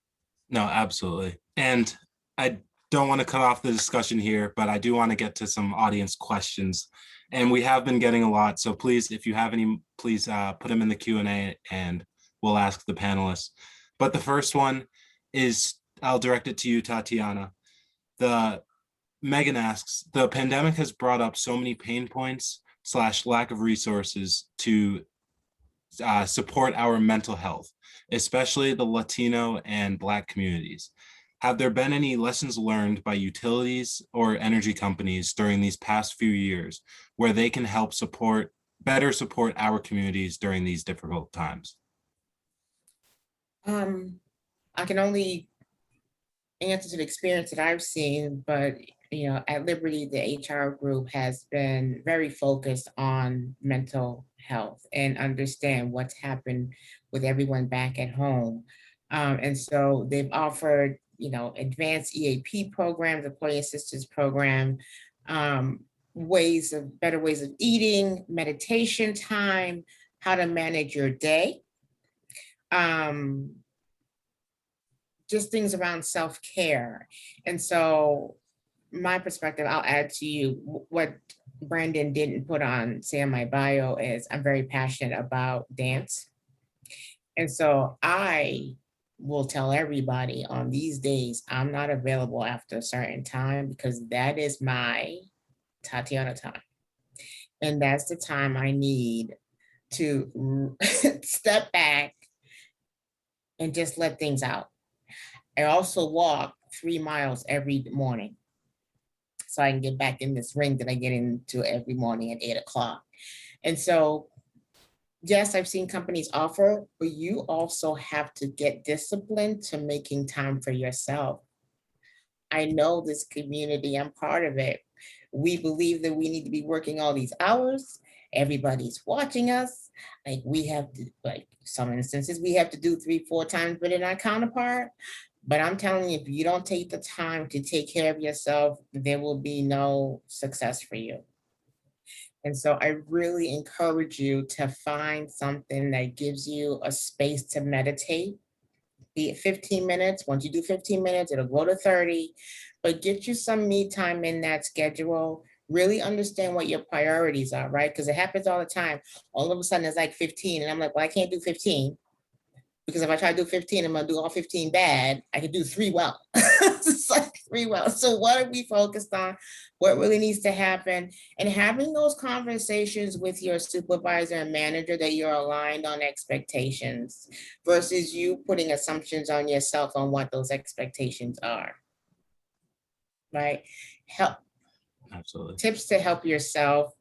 No, absolutely. And I don't want to cut off the discussion here, but I do want to get to some audience questions, and we have been getting a lot. So please, if you have any, please put them in the Q&A and we'll ask the panelists. But the first one is, I'll direct it to you, Tatiana. Megan asks, the pandemic has brought up so many pain points / lack of resources to support our mental health, especially the Latino and Black communities. Have there been any lessons learned by utilities or energy companies during these past few years where they can help better support our communities during these difficult times? I can only answer to the experience that I've seen, but at Liberty, the HR group has been very focused on mental health and understand what's happened with everyone back at home. And so they've offered, advanced EAP programs, employee assistance program, better ways of eating, meditation time, how to manage your day. Just things around self-care. And so my perspective, I'll add to you what Brandon didn't put on, say, on my bio is I'm very passionate about dance. And so I will tell everybody on these days, I'm not available after a certain time because that is my Tatiana time. And that's the time I need to step back and just let things out. I also walk 3 miles every morning so I can get back in this ring that I get into every morning at 8 o'clock. And so, yes, I've seen companies offer, but you also have to get disciplined to making time for yourself. I know this community, I'm part of it. We believe that we need to be working all these hours. Everybody's watching us. Like we have to, like some instances, we have to do 3-4 times better than our counterpart. But I'm telling you, if you don't take the time to take care of yourself, there will be no success for you. And so I really encourage you to find something that gives you a space to meditate, be it 15 minutes. Once you do 15 minutes, it'll go to 30, but get you some me time in that schedule. Really understand what your priorities are, right? Because it happens all the time. All of a sudden it's like 15 and I'm like, well, I can't do 15. Because if I try to do 15, I'm gonna do all 15 bad. I can do 3 well. It's like 3 well. So what are we focused on? What really needs to happen? And having those conversations with your supervisor and manager that you're aligned on expectations versus you putting assumptions on yourself on what those expectations are. Right? Help. Absolutely. Tips to help yourself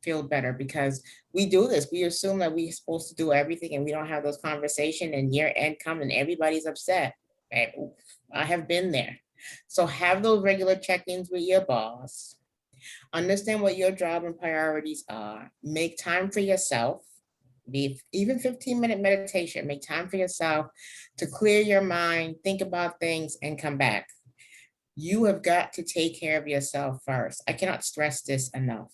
feel better, because we do this. We assume that we're supposed to do everything and we don't have those conversations, and year end comes and everybody's upset. Right? I have been there. So have those regular check-ins with your boss. Understand what your job and priorities are. Make time for yourself. Even 15-minute meditation. Make time for yourself to clear your mind, think about things, and come back. You have got to take care of yourself first. I cannot stress this enough.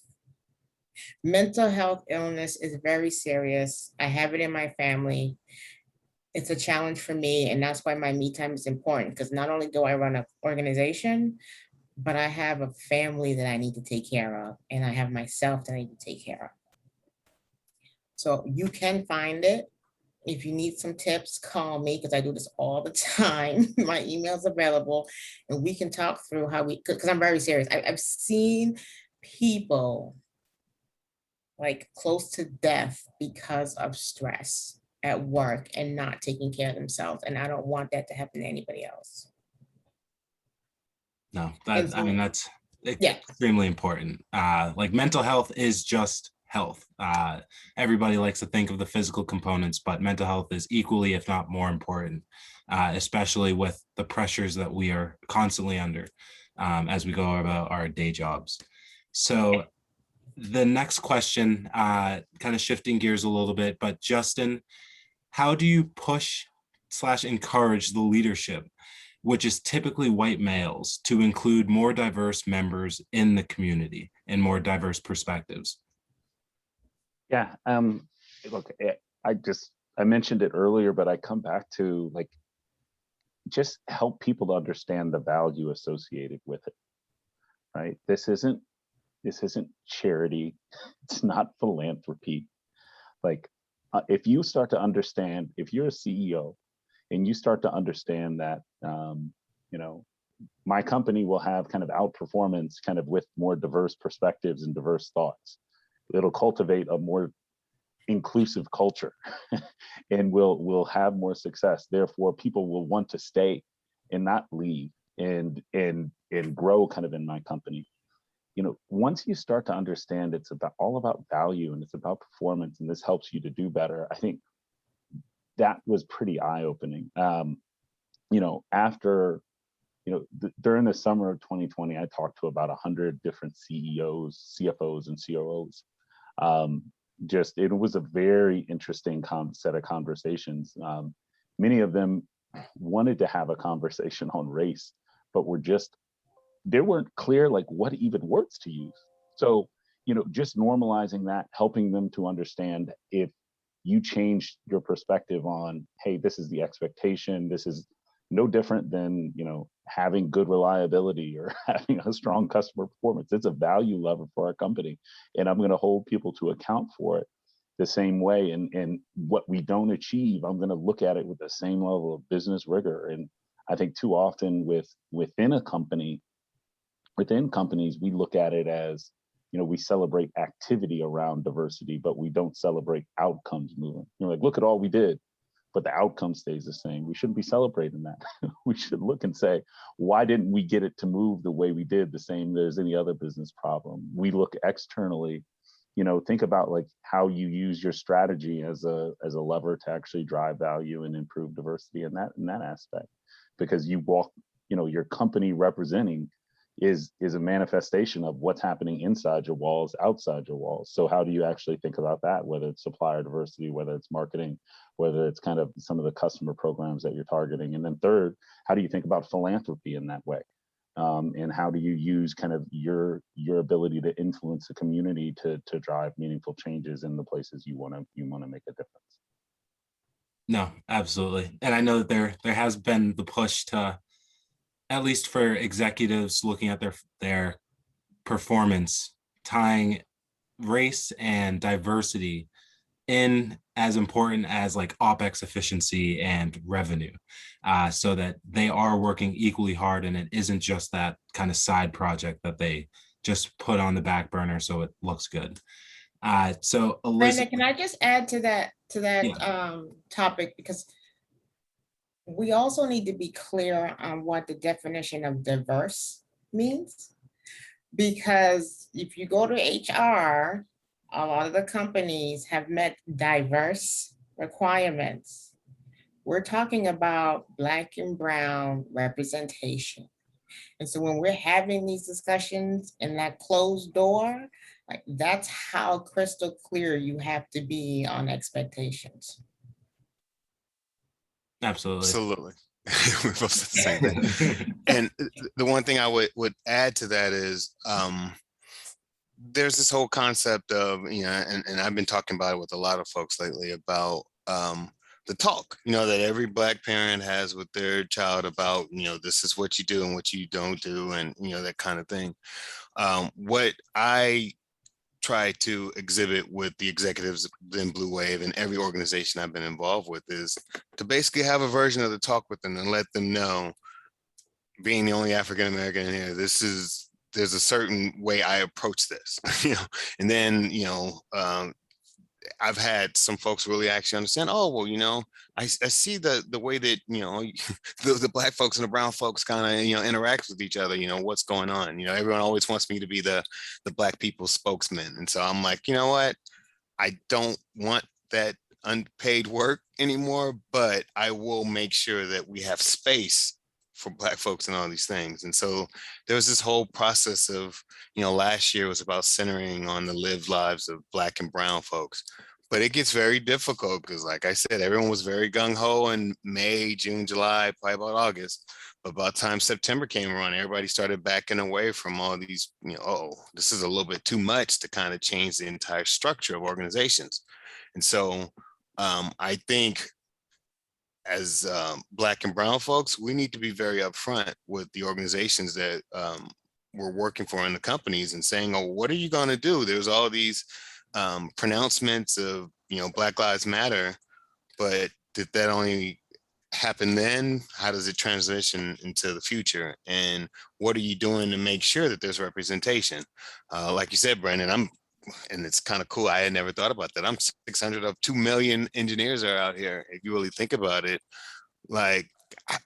Mental health illness is very serious. I have it in my family. It's a challenge for me, and that's why my me time is important, because not only do I run an organization, but I have a family that I need to take care of, and I have myself that I need to take care of. So you can find it. If you need some tips, call me, because I do this all the time. My email's available, and we can talk through how because I'm very serious. I've seen people like close to death because of stress at work and not taking care of themselves. And I don't want that to happen to anybody else. No, I mean, that's Yeah. extremely important. Like mental health is just health. Everybody likes to think of the physical components, but mental health is equally, if not more important, especially with the pressures that we are constantly under as we go about our day jobs. So the next question, kind of shifting gears a little bit, but Justin, how do you push / encourage the leadership, which is typically white males, to include more diverse members in the community and more diverse perspectives? Yeah, look, I mentioned it earlier, but I come back to like, just help people to understand the value associated with it, right? This isn't charity. It's not philanthropy. Like, if you start to understand, if you're a CEO And you start to understand that, my company will have kind of outperformance kind of with more diverse perspectives and diverse thoughts. It'll cultivate a more inclusive culture and we'll have more success. Therefore, people will want to stay and not leave and grow kind of in my company. Once you start to understand it's all about value and it's about performance and this helps you to do better, I think that was pretty eye-opening. During the summer of 2020, I talked to about 100 different CEOs, CFOs, and COOs. It was a very interesting set of conversations. Many of them wanted to have a conversation on race, but they weren't clear like what even words to use. So, just normalizing that, helping them to understand if you change your perspective on, hey, this is the expectation, this is no different than, having good reliability or having a strong customer performance. It's a value lever for our company. And I'm going to hold people to account for it the same way. And what we don't achieve, I'm going to look at it with the same level of business rigor. And I think too often within companies, we look at it as, we celebrate activity around diversity, but we don't celebrate outcomes moving. Like, look at all we did, but the outcome stays the same. We shouldn't be celebrating that. We should look and say, why didn't we get it to move the way we did, the same as any other business problem? We look externally, think about like how you use your strategy as a lever to actually drive value and improve diversity in that aspect. Because your company representing is a manifestation of what's happening inside your walls, outside your walls. So how do you actually think about that, whether it's supplier diversity, whether it's marketing, whether it's kind of some of the customer programs that you're targeting? And then third, how do you think about philanthropy in that way? And how do you use kind of your ability to influence the community to drive meaningful changes in the places you want to make a difference? No, absolutely. And I know that there has been the push to, at least for executives looking at their performance, tying race and diversity in as important as like OpEx efficiency and revenue, so that they are working equally hard and it isn't just that kind of side project that they just put on the back burner so it looks good. So Alyssa, Brandon, can I just add to that Yeah. Topic, because we also need to be clear on what the definition of diverse means. Because if you go to HR, a lot of the companies have met diverse requirements. We're talking about Black and brown representation. And so when we're having these discussions in that closed door, like that's how crystal clear you have to be on expectations. Absolutely. We both said the same thing. And the one thing I would add to that is there's this whole concept of, and I've been talking about it with a lot of folks lately about the talk, that every Black parent has with their child about, this is what you do and what you don't do, and, that kind of thing. What I try to exhibit with the executives in Blue Wave and every organization I've been involved with is to basically have a version of the talk with them and let them know, being the only African-American here, there's a certain way I approach this, and then, I've had some folks really actually understand, oh, well, I see the way that, the Black folks and the brown folks kind of, interact with each other, what's going on. Everyone always wants me to be the Black people's spokesman. And so I'm like, you know what? I don't want that unpaid work anymore, but I will make sure that we have space for Black folks and all these things. And so there was this whole process of, last year was about centering on the lived lives of Black and brown folks. But it gets very difficult because, like I said, everyone was very gung-ho in May, June, July, probably about August. But by the time September came around, everybody started backing away from all these, this is a little bit too much to kind of change the entire structure of organizations. And so I think as Black and brown folks, we need to be very upfront with the organizations that we're working for in the companies and saying, oh, what are you going to do? There's all these pronouncements of, Black Lives Matter, but did that only happened then, how does it transition into the future? And what are you doing to make sure that there's representation? Like you said, Brandon, and it's kind of cool. I had never thought about that. I'm 600 of 2 million engineers are out here. If you really think about it, like I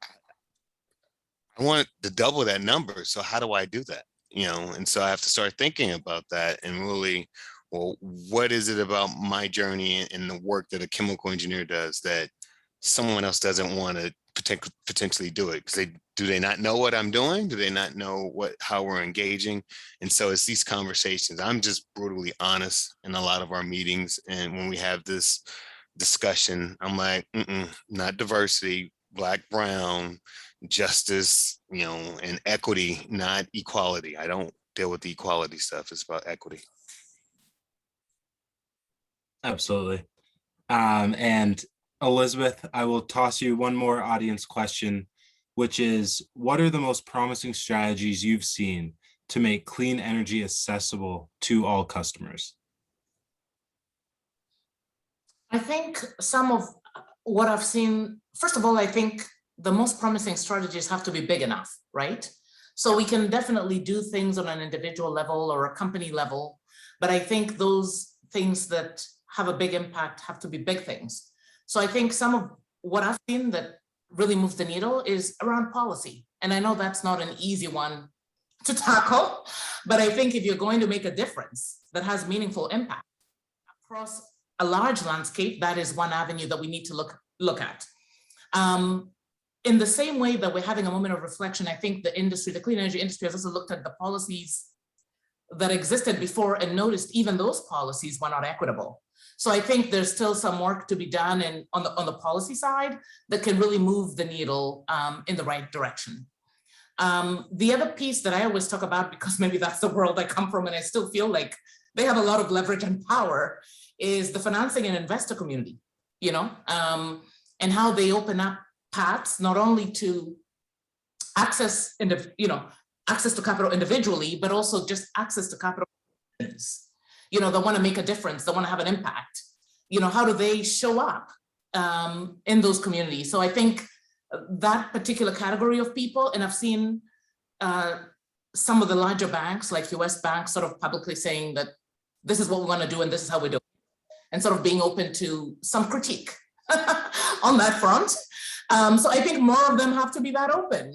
want to double that number. So how do I do that? You know, and so I have to start thinking about that and really, well, what is it about my journey and the work that a chemical engineer does that someone else doesn't want to potentially do it? Because do they not know what I'm doing? Do they not know how we're engaging? And so it's these conversations. I'm just brutally honest in a lot of our meetings. And when we have this discussion, I'm like, not diversity, Black, brown, justice, you know, and equity, not equality. I don't deal with the equality stuff. It's about equity. Absolutely. And Elizabeth, I will toss you one more audience question, which is, what are the most promising strategies you've seen to make clean energy accessible to all customers? I think some of what I've seen, first of all, I think the most promising strategies have to be big enough, right? So we can definitely do things on an individual level or a company level, but I think those things that have a big impact have to be big things. So I think some of what I've seen that really moves the needle is around policy. And I know that's not an easy one to tackle, but I think if you're going to make a difference that has meaningful impact across a large landscape, that is one avenue that we need to look at. In the same way that we're having a moment of reflection, I think the industry, the clean energy industry, has also looked at the policies that existed before and noticed even those policies were not equitable. So I think there's still some work to be done on the policy side that can really move the needle in the right direction. The other piece that I always talk about, because maybe that's the world I come from and I still feel like they have a lot of leverage and power, is the financing and investor community, you know, and how they open up paths not only to access to capital individually, but also just access to capital, you know, that want to make a difference, that want to have an impact. You know, how do they show up in those communities? So I think that particular category of people, and I've seen some of the larger banks, like US banks, sort of publicly saying that this is what we want to do and this is how we do it, and sort of being open to some critique on that front. So I think more of them have to be that open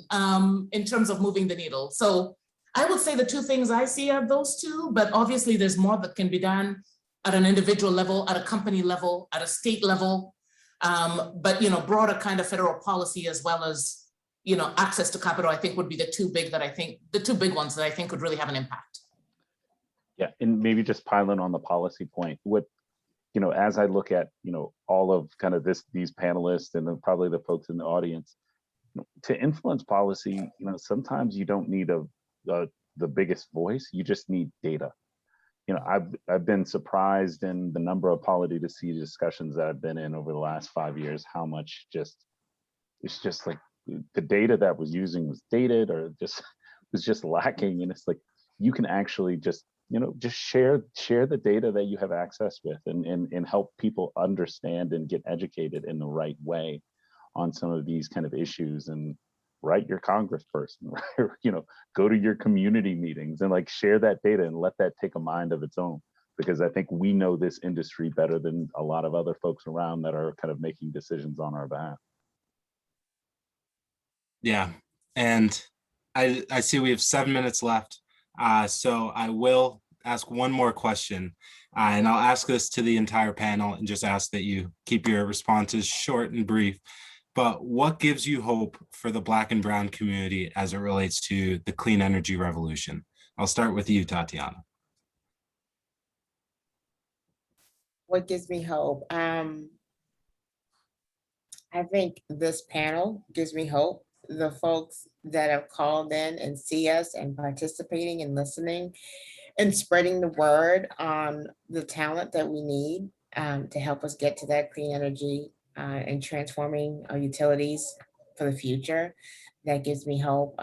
in terms of moving the needle. So I would say the two things I see are those two, but obviously there's more that can be done at an individual level, at a company level, at a state level, but, you know, broader kind of federal policy as well as, you know, access to capital, I think would be the two big ones that I think could really have an impact. Yeah, and maybe just piling on the policy point, you know, as I look at, you know, all of kind of these panelists and then probably the folks in the audience, you know, to influence policy, you know, sometimes you don't need the biggest voice, you just need data. You know, I've been surprised in the number of policy discussions that I've been in over the last 5 years, how much it's just like the data that was using was dated or just was just lacking. And it's like, you can actually just, you know, just share the data that you have access with and help people understand and get educated in the right way on some of these kind of issues, and write your congressperson, right? You know, go to your community meetings and like share that data and let that take a mind of its own, because I think we know this industry better than a lot of other folks around that are kind of making decisions on our behalf. Yeah, and I see we have 7 minutes left. So I will ask one more question, and I'll ask this to the entire panel and just ask that you keep your responses short and brief. But what gives you hope for the Black and brown community as it relates to the clean energy revolution? I'll start with you, Tatiana. What gives me hope? I think this panel gives me hope. The folks that have called in and see us and participating and listening and spreading the word on the talent that we need to help us get to that clean energy and transforming our utilities for the future. That gives me hope.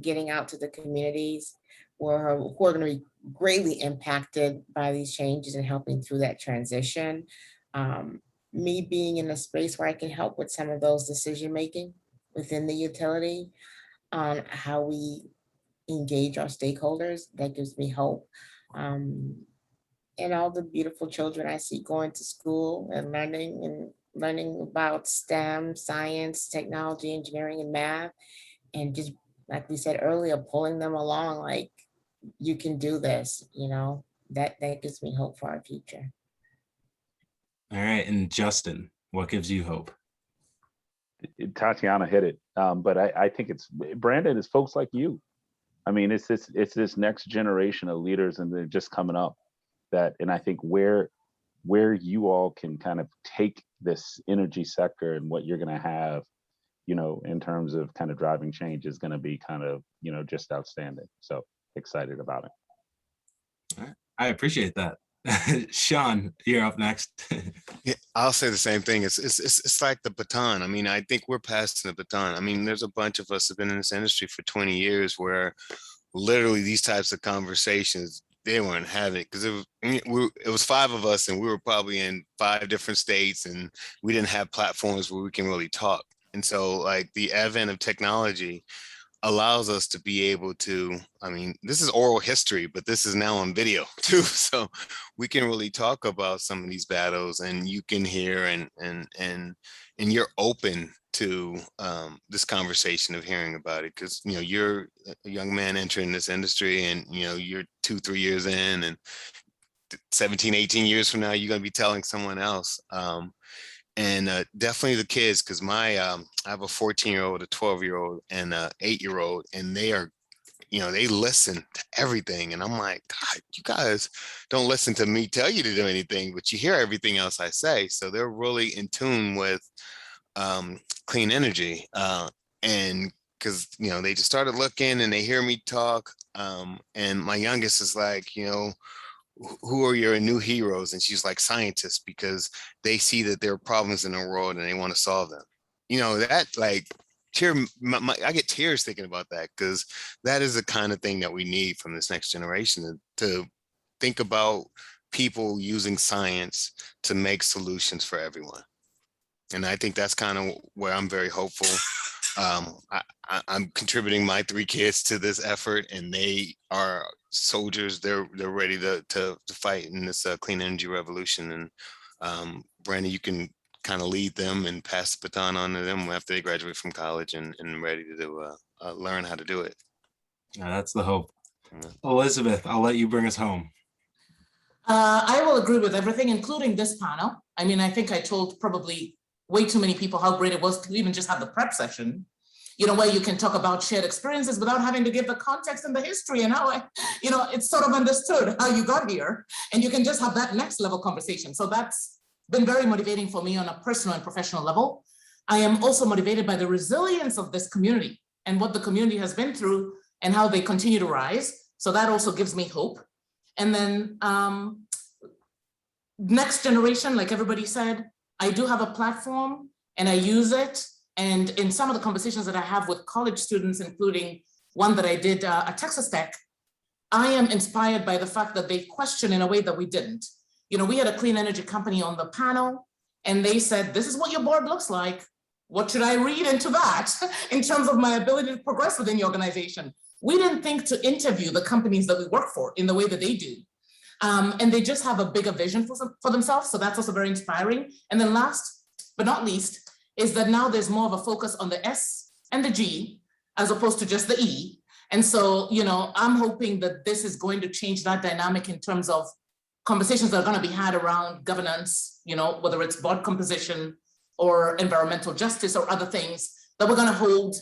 Getting out to the communities who are going to be greatly impacted by these changes and helping through that transition. me being in a space where I can help with some of those decision-making within the utility on how we engage our stakeholders, that gives me hope. And all the beautiful children I see going to school and learning about STEM, science, technology, engineering, and math, and just like we said earlier, pulling them along, like, you can do this, that gives me hope for our future. All right, and Justin, what gives you hope? Tatiana hit it, but I think it's Brandon. It's folks like you. I mean, it's this next generation of leaders, and they're just coming up. And I think where you all can kind of take this energy sector and what you're going to have, in terms of kind of driving change is going to be kind of, just outstanding. So excited about it. All right. I appreciate that. Sean, you're up next. Yeah, I'll say the same thing. It's like the baton. I mean, I think we're passing the baton. I mean, there's a bunch of us have been in this industry for 20 years where literally these types of conversations, they weren't having it because it was 5 of us and we were probably in 5 different states and we didn't have platforms where we can really talk. And so like the advent of technology allows us to be able to, I mean, this is oral history, but this is now on video too. So we can really talk about some of these battles and you can hear and you're open to this conversation of hearing about it. Cause you're a young man entering this industry and you're 2-3 years in and 17, 18 years from now, you're going to be telling someone else. And definitely the kids, because I have a 14-year-old, a 12-year-old, and a 8-year-old, and they are, they listen to everything. And I'm like, God, you guys don't listen to me tell you to do anything, but you hear everything else I say. So they're really in tune with clean energy. And because, they just started looking and they hear me talk. And my youngest is like, who are your new heroes? And she's like, scientists, because they see that there are problems in the world and they want to solve them. That like I get tears thinking about that, because that is the kind of thing that we need from this next generation, to think about people using science to make solutions for everyone. And I think that's kind of where I'm very hopeful. I'm contributing my 3 kids to this effort, and they are soldiers. They're ready to fight in this clean energy revolution. And Brandon, you can kind of lead them and pass the baton on to them after they graduate from college and ready to learn how to do it. Yeah, that's the hope. Elizabeth, I'll let you bring us home. I will agree with everything, including this panel. I mean, I think I told probably way too many people how great it was to even just have the prep session, where you can talk about shared experiences without having to give the context and the history and how, it's sort of understood how you got here, and you can just have that next level conversation. So that's been very motivating for me on a personal and professional level. I am also motivated by the resilience of this community and what the community has been through and how they continue to rise. So that also gives me hope. And then next generation, like everybody said, I do have a platform and I use it. And in some of the conversations that I have with college students, including one that I did at Texas Tech, I am inspired by the fact that they question in a way that we didn't. We had a clean energy company on the panel, and they said, this is what your board looks like. What should I read into that in terms of my ability to progress within the organization? We didn't think to interview the companies that we work for in the way that they do. And they just have a bigger vision for themselves. So that's also very inspiring. And then last but not least is that now there's more of a focus on the S and the G as opposed to just the E. And so, I'm hoping that this is going to change that dynamic in terms of conversations that are going to be had around governance, whether it's board composition or environmental justice or other things, that we're going to hold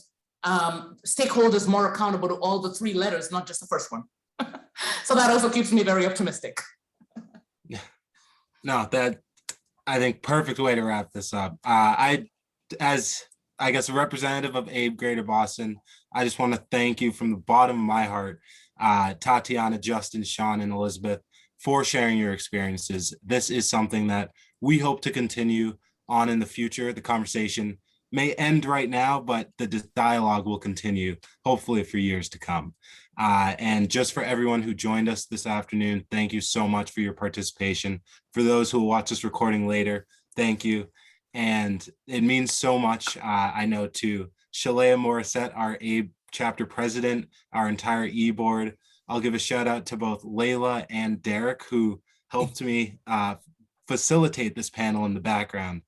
stakeholders more accountable to all the 3 letters, not just the first one. So that also keeps me very optimistic. No, that, I think, perfect way to wrap this up. As I guess a representative of AABE Greater Boston, I just want to thank you from the bottom of my heart, Tatiana, Justin, Sean, and Elizabeth, for sharing your experiences. This is something that we hope to continue on in the future. The conversation may end right now, but the dialogue will continue, hopefully for years to come. And just for everyone who joined us this afternoon, thank you so much for your participation. For those who will watch this recording later, Thank you. And it means so much, I know, to Shalea Morissette, our AABE chapter president, our entire e-board. I'll give a shout out to both Layla and Derek, who helped me facilitate this panel in the background.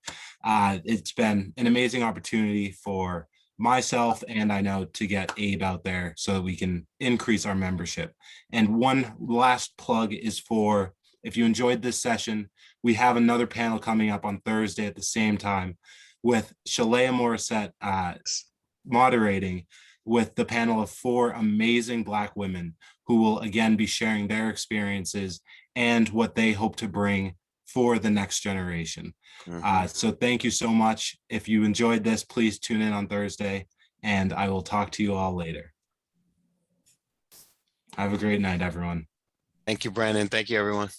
It's been an amazing opportunity for myself and I know to get AABE out there so that we can increase our membership. And one last plug is for, if you enjoyed this session, we have another panel coming up on Thursday at the same time with Shalea Morissette moderating, with the panel of 4 amazing Black women who will again be sharing their experiences and what they hope to bring for the next generation. So thank you so much. If you enjoyed this, please tune in on Thursday, and I will talk to you all later. Have a great night, everyone. Thank you, Brandon. Thank you, everyone.